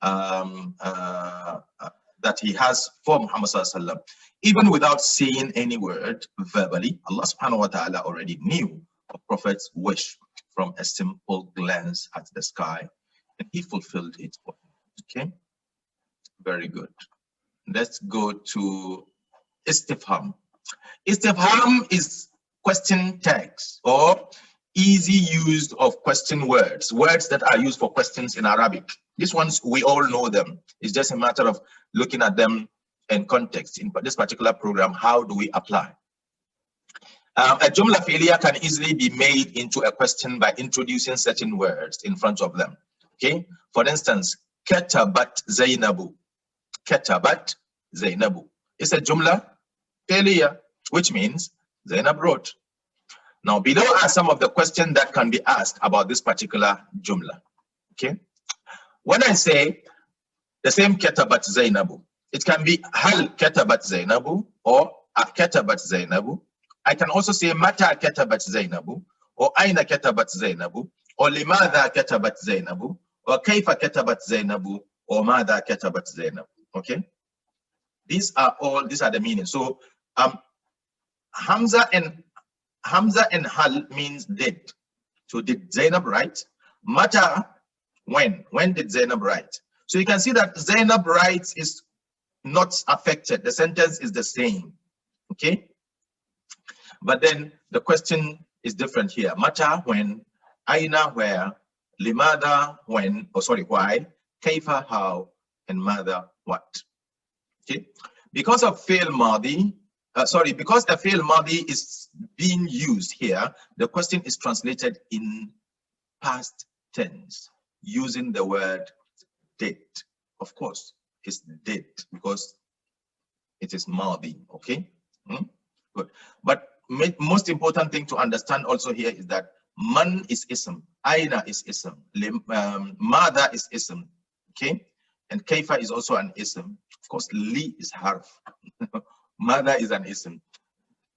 wasallam, that he has for Muhammad sallallahu alaihi wasallam. Even without saying any word verbally, Allah subhanahu wa ta'ala already knew a prophet's wish from a simple glance at the sky, and he fulfilled it. Okay, very good. Let's go to istifham. Istifham is question tags, or easy use of question words, words that are used for questions in Arabic. These ones, we all know them. It's just a matter of looking at them in context. In this particular program, how do we apply? A jumla fi'liya can easily be made into a question by introducing certain words in front of them. Okay, for instance, katabat Zainabu. Katabat Zainabu. It's a jumla fi'liya, which means Zainab wrote. Now, below are some of the questions that can be asked about this particular jumla. Okay, when I say the same katabat Zainabu, it can be hal katabat Zainabu or katabat Zainabu. I can also say mata katabat Zainabu, or aina katabat Zainabu, or limadha katabat Zainabu, or kaifa katabat Zainabu, or madha katabat Zainabu. Okay, these are the meanings. So Hamza and hal means did. So did Zainab write? Mata, when did Zainab write? So you can see that Zainab writes is not affected. The sentence is the same. Okay, but then the question is different here. Mata, when, aina, where, limada, when, why, kaifa, how, and mada, what. Okay, because of fail madi, because the fail madi is being used here, the question is translated in past tense using the word did. Of course, it's did because it is madi. Okay, good. But most important thing to understand also here is that man is ism, aina is ism, mada is ism. Okay, and kaifa is also an ism. Of course, li is harf. Mada is an ism.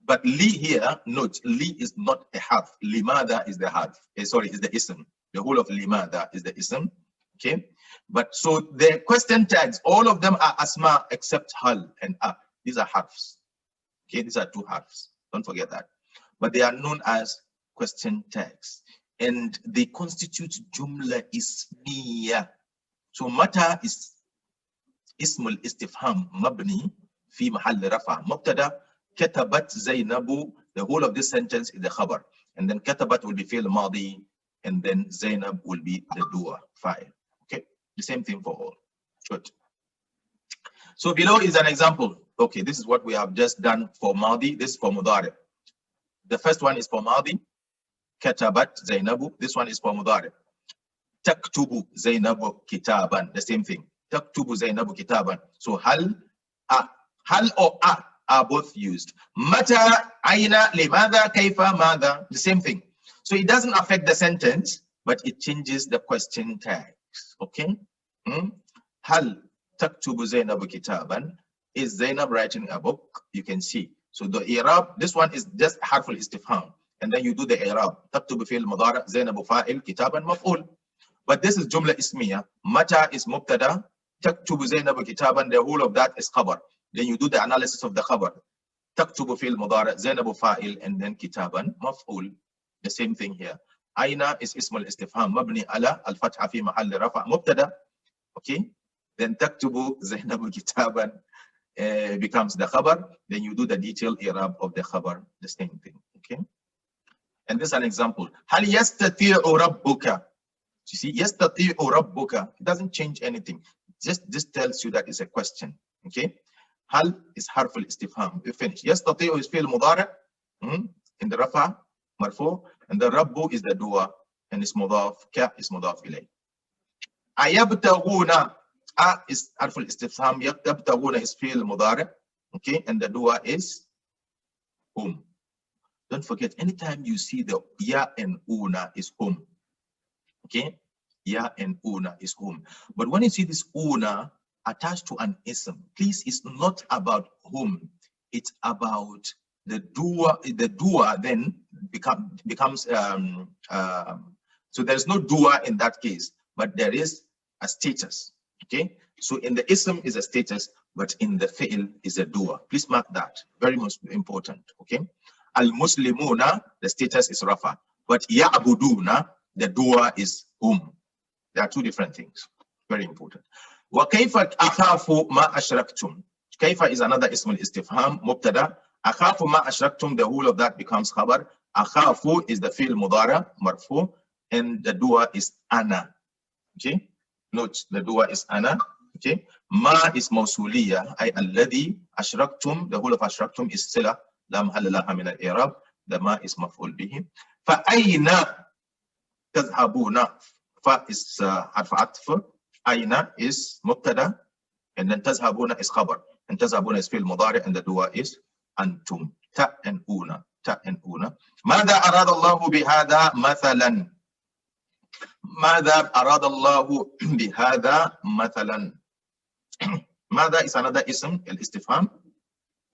But li here, note, li is not a harf. Limada is the harf. Is the ism. The whole of limada is the ism. Okay. But so the question tags, all of them are asma except hal and a. These are harfs. Okay, these are two harfs. Don't forget that. But they are known as question tags. And they constitute jumla ismiya. So mata is ismul istifham mabni fi mahall rafa mubtada. Katabat Zainabu, the whole of this sentence is the khabar. And then katabat will be fi'l madi, and then Zainab will be the dua, fa'il. Okay, the same thing for all. Good. So below is an example. Okay, this is what we have just done for madi. This is for mudari. The first one is for madi. Katabat Zainabu. This one is for mudari. Taktubu Zainabu kitaban. The same thing. Taktubu Zainabu kitaban. So hal or a are both used. Mata, aina, limada, kaifa, mada, the same thing. So it doesn't affect the sentence, but it changes the question tags. Okay? Hal taktubu Zainabu kitaban. Is Zainab writing a book? You can see. So the i'rab, this one is just harful istifham. And then you do the i'rab. Taktubu fi'l mudari, Zainabu fa'il, kitaban maf'ul. But this is jumla ismiya. Mata is mubtada. Taktubu Zainabu kitaban. The whole of that is khabar. Then you do the analysis of the khabar. Taktubu fi'l mudari, Zainabu fa'il, and then kitaban maf'ul. The same thing here. Aina is ismul istifham mabni ala al-fatha fi mahall rafa mubtada. Okay. Then taktubu Zainabu kitaban becomes the khabar. Then you do the detailed i'rab of the khabar. The same thing. Okay. And this is an example. Hal yastati'u rabbuka. You see, yastati'u rabbuka. It doesn't change anything. This tells you that it's a question. Okay. Hal is harful istifham. We finish. Yastati'u is fi'l mudari in the rafa, marfu, and the rabbu is the dua, and it's mudaf, ka is mudaf ilay. Ayabtaghuna, a is harful istifham, yabtaghuna is fi'l mudari, okay, and the dua is hum. Don't forget, anytime you see the ya and una is hum. Okay? Ya and una is hum. But when you see this una attached to an ism, please, it's not about hum. It's about the dua. The dua then becomes so there's no dua in that case, but there is a status. Okay? So in the ism is a status, but in the fi'l is a dua. Please mark that. Very much important. Okay? Al-Muslimuna, the status is rafa. But ya'buduna, the dua is hum. There are two different things. Very important. وَكَيْفَ أَخَافُ مَا أَشْرَكْتُمْ. Kaifa is another ism al-istifham, mubtada. Akhafu ma ashraktum, the whole of that becomes khabar. Akhafu is the fi'l mudara, marfu, and the dua is ana. Okay? Note, the dua is ana. Okay? Ma is mawsuliya, ay alladhi ashraktum, the whole of ashraktum is sila, la mahalla laha min al-i'rab. The ma is maf'ul bihi. فَأَيْنَ تَذْهَبُونَ. Fa is harf atf, ayna is mubtada, and then tazhabuna is khabar, and tazhabuna is fi'l mudari, and the dua is antum. Ta and una, ta and una. ماذا أراد الله بهذا مثلا. ماذا أراد الله بهذا مثلا. ماذا is another ism al-istifham,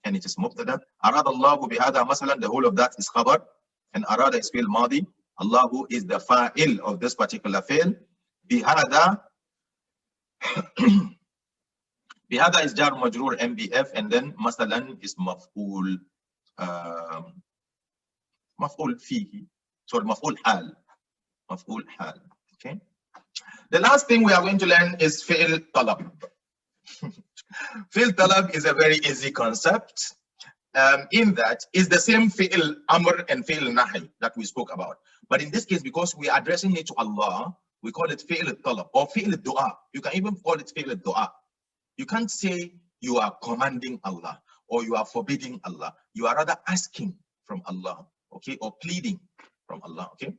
and it is mubtada. أراد الله بهذا مثلا, the whole of that is khabar, and arada is fi'l madi. Allahu is the fa'il of this particular fi'l. Bihada Bihada is jar majroor MBF, and then masalan is maf'ul fihi. Sorry, maf'ul hal. Maf'ul hal. Okay. The last thing we are going to learn is fi'l talab. Fi'l talab is a very easy concept. In that is the same fi'l amr and fi'l nahi that we spoke about. But in this case, because we are addressing it to Allah, we call it fi'l talab or fi'l dua. You can even call it fi'l dua. You can't say you are commanding Allah or you are forbidding Allah. You are rather asking from Allah, okay, or pleading from Allah, okay.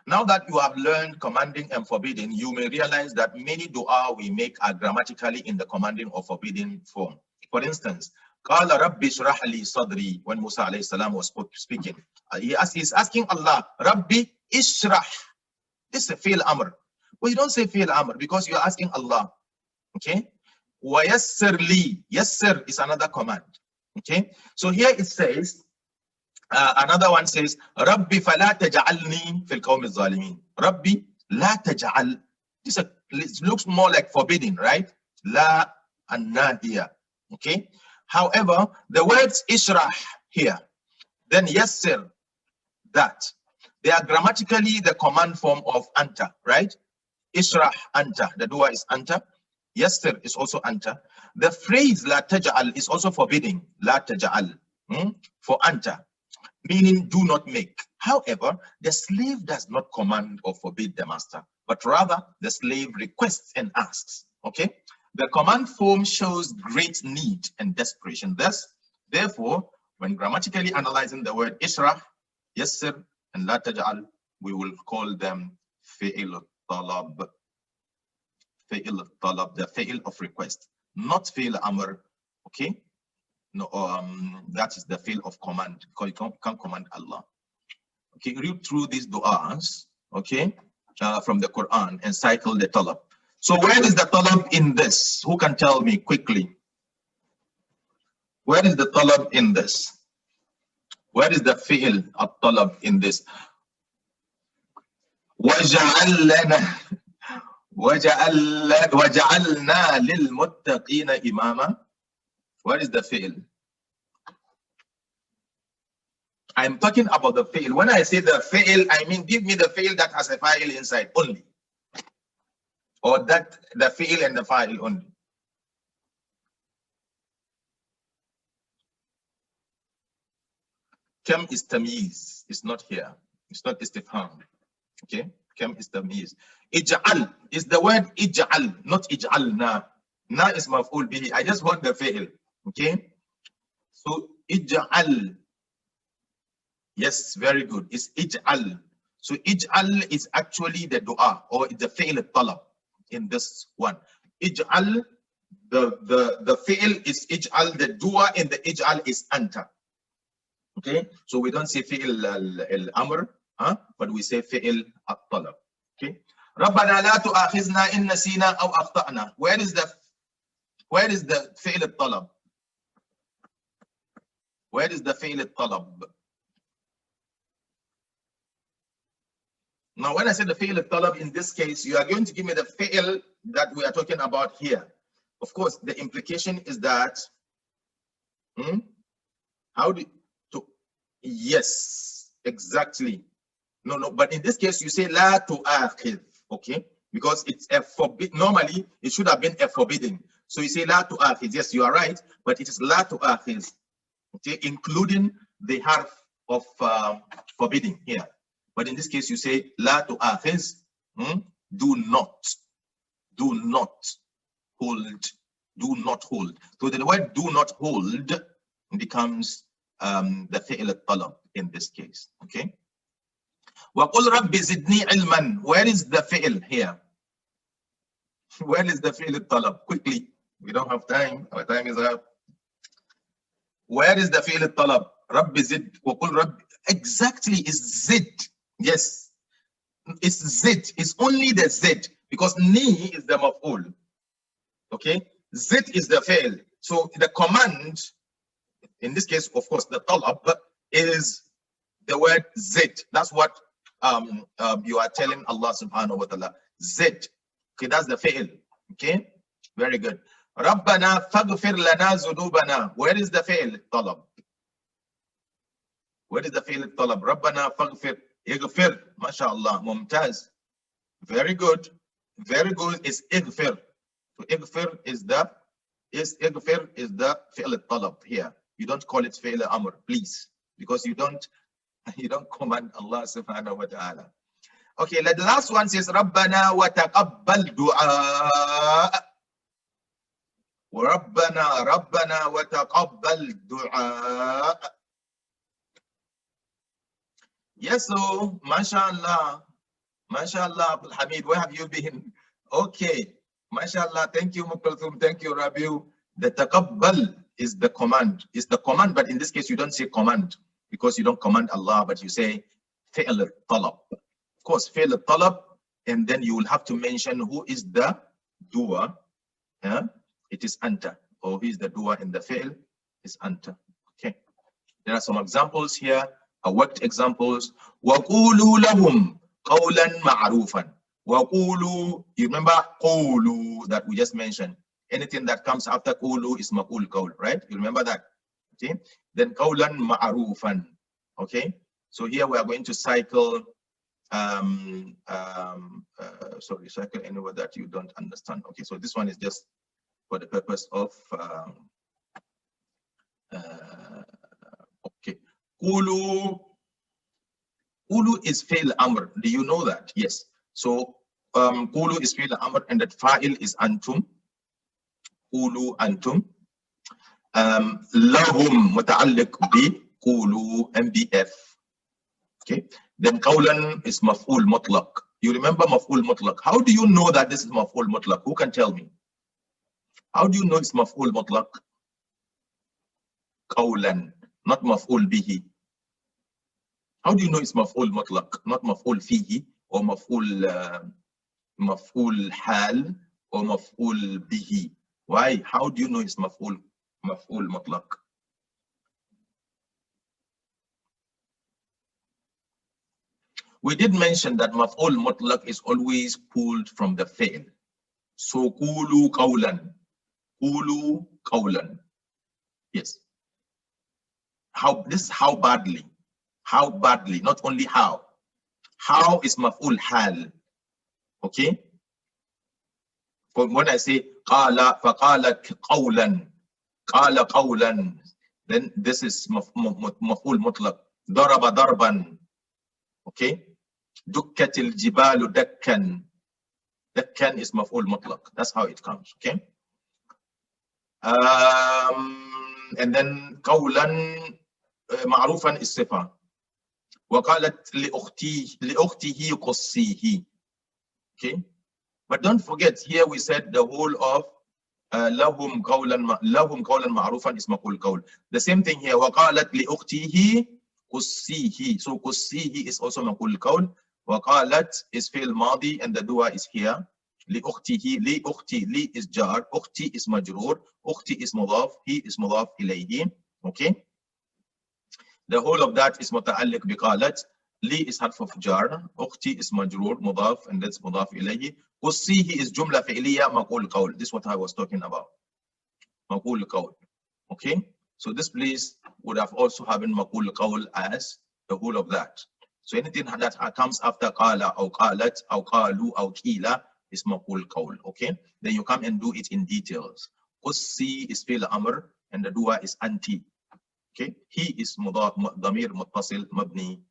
Now that you have learned commanding and forbidding, you may realize that many dua we make are grammatically in the commanding or forbidding form. For instance, قال رب اشرح لي صدري, when Musa alayhi salam was speaking, he's asking Allah, Rabbi ishrah. This is a fi'l amr. Well, you don't say fi'l amr because you're asking Allah, okay. وَيَسِّرْ لِي. Yassir is another command. Okay. So here it says, another one says, Rabbi فَلَا تَجْعَلْنِي فِي الْقَوْمِ الظَّالِمِينَ. Rabbi لَا تَجْعَلْ. This looks more like forbidding, right? La an-nahiya. Okay. However, the words ishrah here, then yassir, that, they are grammatically the command form of anta, right? Ishrah anta. The dua is anta. Yassir is also anta. The phrase la taj'al is also forbidding. La taj'al for anta, meaning do not make. However, the slave does not command or forbid the master, but rather the slave requests and asks. Okay. The command form shows great need and desperation. Therefore, when grammatically analyzing the word ishrah, yassir, and la taj'al, we will call them fi'il talab. Fi'il talab, the fi'il of request, not fi'il amr. Okay, no, that is the fi'il of command, because you can't command Allah. Okay, read through these du'as, okay, from the Quran and cycle the talab. So where is the talab in this? Who can tell me quickly? Where is the talab in this? Where is the fi'il of talab in this? وَجَعَلْنَا لِلْمُتَّقِينَ إِمَامًا. What is the fi'il? I'm talking about the fi'il. When I say the fi'il, I mean give me the fi'il that has a fa'il inside only. Or that the fi'il and the fa'il only. Kam is tamyiz. It's not here. It's not istifham. Okay. Kam is tamyiz. Ij'al is the word ij'al, not ij'alna. Na is maf'ul bihi. I just want the fi'il. Okay. So ij'al. Yes, very good. It's ij'al. So ij'al is actually the dua or the fi'il talab in this one. Ij'al, the fi'il is ij'al, the dua in the ij'al is anta. Okay, so we don't say fi'l al-amr, but we say fi'l al-talab. Okay, ربنا لا تؤاخذنا إن نسينا أو أخطأنا. Where is the fi'l al-talab? Where is the fi'l al-talab? Now, when I say the fi'l al-talab in this case, you are going to give me the fi'l that we are talking about here. Of course, the implication is that how do to yes, exactly. No, but in this case you say la tu'akhidh, okay? Because it's a forbid. Normally it should have been a forbidding. So you say la tu'akhidh. Yes, you are right, but it is la tu'akhidh, okay, including the harf of forbidding here. But in this case you say la tu'akhidh, do not hold, do not hold. So the word do not hold becomes the fi'l al-talab in this case, okay? وَقُلْ رَبِّ زِدْنِي عِلْمًا. Where is the fi'l here? Where is the fi'l al-talab? Quickly, we don't have time, our time is up. Where is the fi'l al-talab? رَبِّ زِدْ وَقُلْ رَبِّ. Exactly, is zid. Yes, it's zid. It's only the zid, because ni is the maf'ul. Okay, zid is the fi'l. So the command, in this case, of course, the talab is the word zid. That's what you are telling Allah subhanahu wa ta'ala. Zid. Okay, that's the fi'l. Okay, very good. Rabbana faghfir lana zunubana. Where is the fi'l talab? Where is the fi'l talab? Rabbana faghfir. Ighfir. MashaAllah. Mumtaz. Very good. Very good. Is ighfir. So ighfir is the fi'l talab here. You don't call it fi'l amr, please, because you don't command Allah subhanahu wa ta'ala. Okay, the last one says Rabbana wa taqabbal du'a. Rabbana wa taqabbal du'a. Yes, so mashallah, Abdul Hamid, where have you been? Okay, mashallah, thank you Muqtathum, thank you Rabiu. The taqabbal is the command. It's the command, but in this case you don't say command, because you don't command Allah, but you say fi'l al-talab. Of course, fi'l al-talab, and then you will have to mention who is the doer. Yeah? It is anta, or who is the doer in the fi'l is anta. Okay. There are some examples here, worked examples. وَقُولُوا لَهُمْ قَوْلًا مَعْرُوفًا. وَقُولُوا, you remember قُولُوا that we just mentioned. Anything that comes after qulu is maqul qawl, right? You remember that? Okay. Then qawlan ma'rufan. Okay. So here we are going to cycle cycle any word that you don't understand. Okay. So this one is just for the purpose of okay. Qulu is fi'l amr. Do you know that? Yes. So qulu is fi'l amr, and that fa'il is antum. قولوا أنتم. لهم متعلق ب قولوا MBF. Okay. Then قولا is مفعول مطلق. You remember مفعول مطلق. How do you know that this is مفعول مطلق? Who can tell me? How do you know it's مفعول مطلق? قولا, not مفعول به. How do you know it's مفعول مطلق, not مفعول فيه, or مفعول حال, or مفعول به? Why? How do you know it's maf'ul mutlaq? We did mention that maf'ul mutlaq is always pulled from the fi'l. So qulu qawlan. Qulu qawlan. Yes. How badly? How badly? Not only how. How is maf'ul hal? Okay? When I say qala faqala qawlan, qala qawlan, then this is maf'ul mutlaq. Daraba darban. Okay? Dukkatil jibalu dakkan. Dakkan is maf'ul mutlaq. That's how it comes. Okay? And then qawlan ma'rufan is sifa. وقالت لأخته قصيه. Okay? But don't forget, here we said the whole of لهم قولا معروفا is مقول قول. The same thing here. وقالت لأخته قصيه. So قصيه is also مقول قول. وقالت is فعل ماضي and the dua is here. لأخته لأختي لي is jar. أختي is مجرور. أختي is مضاف. He is مضاف إليه. Okay. The whole of that is متعلق بقالت. لي is حرف of jar. أختي is مجرور مضاف and that's مضاف إليه. قصيه is جملة فعلية مقول قول. This is what I was talking about. مقول قول. Okay. So this place would have also having مقول قول as the whole of that. So anything that comes after قال أو قالت أو قالوا أو قيل is مقول قول. Okay. Then you come and do it in details. قصي is فعل أمر and the dua is anti. Okay. He is مضاف ضمير متصل مبني.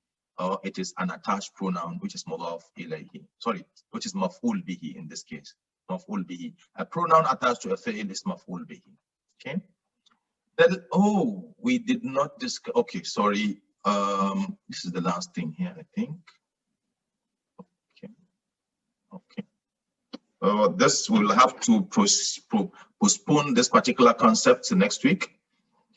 It is an attached pronoun which is مضاف إليه. Sorry, which is مفعول به in this case. مفعول به. A pronoun attached to a fi'l is مفعول به. Okay. Then, oh, we did not discuss. Okay, sorry. This is the last thing here, I think. Okay. Okay. This will have to postpone this particular concept to next week.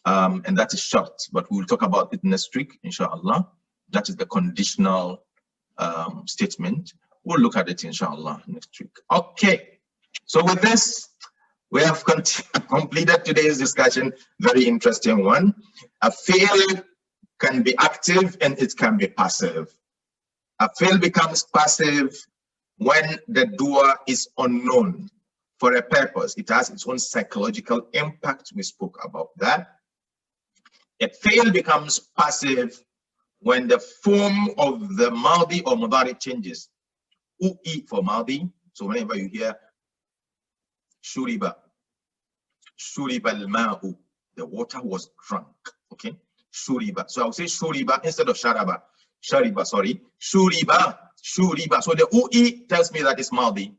And that is short, but we will talk about it next week, inshallah. That is the conditional statement. We'll look at it, inshallah, next week. Okay. So with this, we have completed today's discussion. Very interesting one. A fi'l can be active and it can be passive. A fi'l becomes passive when the doer is unknown for a purpose. It has its own psychological impact. We spoke about that. A fi'l becomes passive when the form of the Madi or Mudari changes. U'i for Madi. So whenever you hear Shuriba, Shuriba al-ma'u, the water was drunk. Okay, Shuriba. So I'll say Shuriba instead of Sharaba. Shariba, sorry. Shuriba, Shuriba. So the U'i tells me that it's Madi.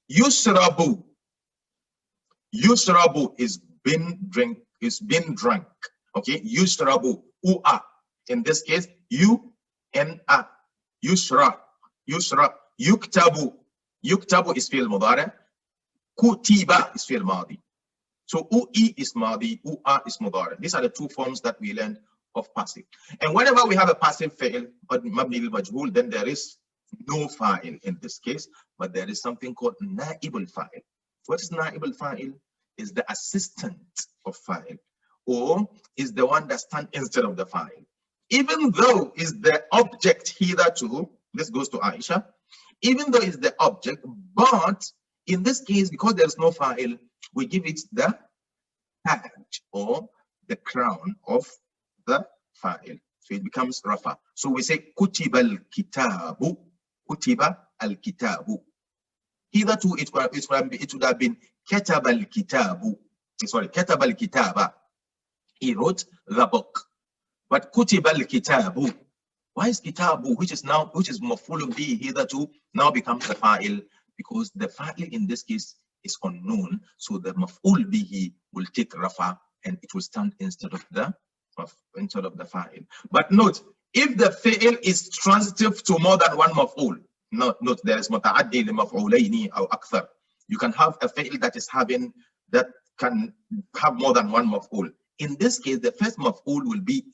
Yusrabu. Yusrabu is been drink, is been drunk. Okay, Yusrabu, U'a. In this case, U-N-A. Yusra. Yusra. Yuktabu. Yuktabu is fi'l mudari. Kutiba is fi'l madi. So U'i is madi, U'a is mudari. These are the two forms that we learned of passive. And whenever we have a passive fi'l, mabni al-majhul, then there is no fa'il in this case, but there is something called na'ib al-fa'il. What is na'ib al-fa'il? Is the assistant of fa'il, or is the one that stands instead of the fa'il. Even though is the object hitherto, this goes to Aisha, even though it's the object, but in this case, because there's no fa'il, we give it the tag or the crown of the fa'il. So it becomes rafa. So we say kutiba al-kitabu, kutiba al-kitabu. Hitherto it would have been kataba al-kitabu. Sorry, kataba al-kitaba. He wrote the book. But kutiba al-kitabu. Why is kitabu, which is maf'ulun bihi hitherto, now becomes the fa'il? Because the fa'il in this case is unknown, so the maf'ul bihi will take rafa and it will stand instead of the fa'il. But note, if the fa'il is transitive to more than one maf'ul, note there is muta'addi li maf'ulayni aw akthar. You can have a fa'il that can have more than one maf'ul. In this case, the first maf'ul will be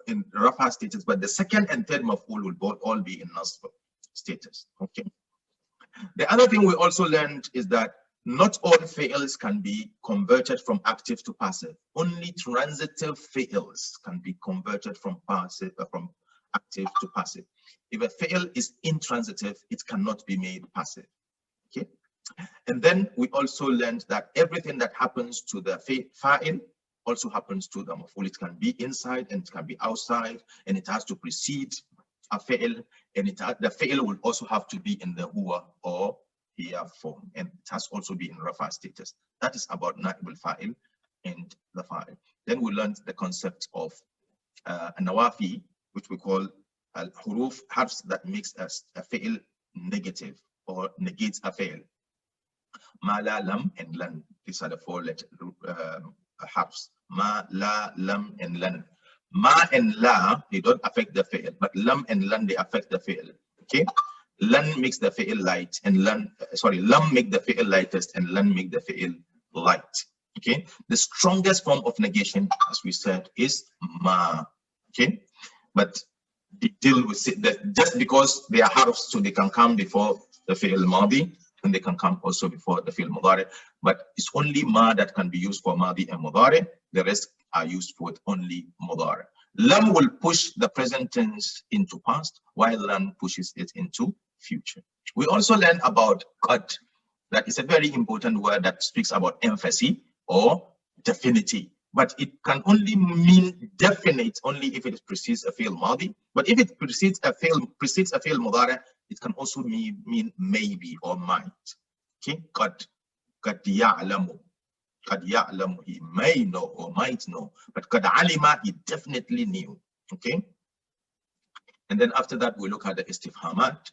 in rafa status, but the second and third maf'ul will both all be in nasb status. Okay. The other thing we also learned is that not all fi'ls can be converted from active to passive. Only transitive fi'ls can be converted from active to passive. If a fi'l is intransitive, it cannot be made passive. Okay. And then we also learned that everything that happens to the fa'il also happens to the maf'ul. It can be inside and it can be outside, and it has to precede a fi'l, and the fi'l will also have to be in the huwa or hiya form, and it has also be in rafa status. That is about na'ib al-fa'il and the fa'il. Then we learned the concept of nawafi, which we call al-huruf, harfs that makes a fi'l negative or negates a fi'l. Ma, la, lam, and lan. These are the four letter harfs. Ma, la, lam, and lan. Ma and la, they don't affect the fi'l, but lam and lan, they affect the fi'l. Okay? Lan makes the fi'l light, and lam make the fi'l lightest, and lan make the fi'l light. Okay, the strongest form of negation, as we said, is ma. Okay, but they deal with it that just because they are harfs, so they can come before the fi'l madi and they can come also before the fi'l mudari. But it's only ma that can be used for madi and mudari. The rest are used for only mudari. Lam will push the present tense into past, while lam pushes it into future. We also learn about qad. That is a very important word that speaks about emphasis or definity. But it can only mean definite only if it precedes a fi'l madi. But if it precedes a fi'l mudari, it can also mean maybe or might. Okay, qad ya'lamu. Qad ya'lamu, he may know or might know. But qad alima, he definitely knew. Okay. And then after that, we look at the istifhamat.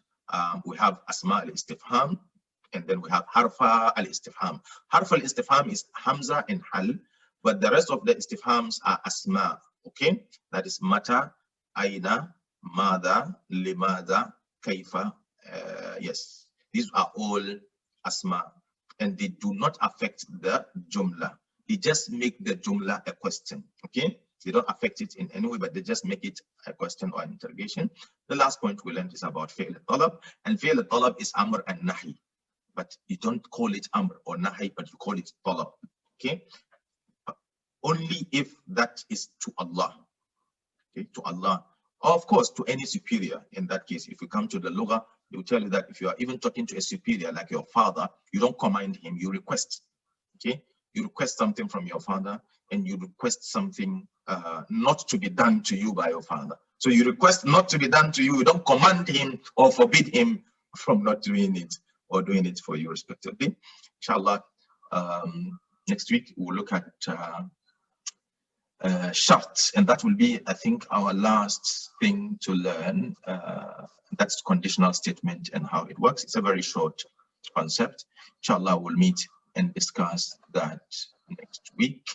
We have asma al-istifham, and then we have harfa al-istifham. Harfa al-istifham is hamza and hal, but the rest of the istifhams are asma. Okay, that is mata, aina, mada, limada, kaifa. Yes, these are all asma, and they do not affect the jumla. They just make the jumla a question. Okay, they don't affect it in any way, but they just make it a question or an interrogation. The last point we learned is about fi'l al-talab, and fi'l al-talab is amr and nahi, but you don't call it amr or nahi, but you call it talab. Okay, only if that is to Allah. Okay, to Allah, or of course to any superior. In that case, if you come to the lugha, they will tell you that if you are even talking to a superior like your father, you don't command him, you request. Okay, you request something from your father, and you request something not to be done to you by your father. So you request not to be done to you, you don't command him or forbid him from not doing it or doing it for you respectively. Inshallah, next week we'll look at shart, and that will be, I think, our last thing to learn. That's conditional statement and how it works. It's a very short concept. Inshallah, we'll meet and discuss that next week.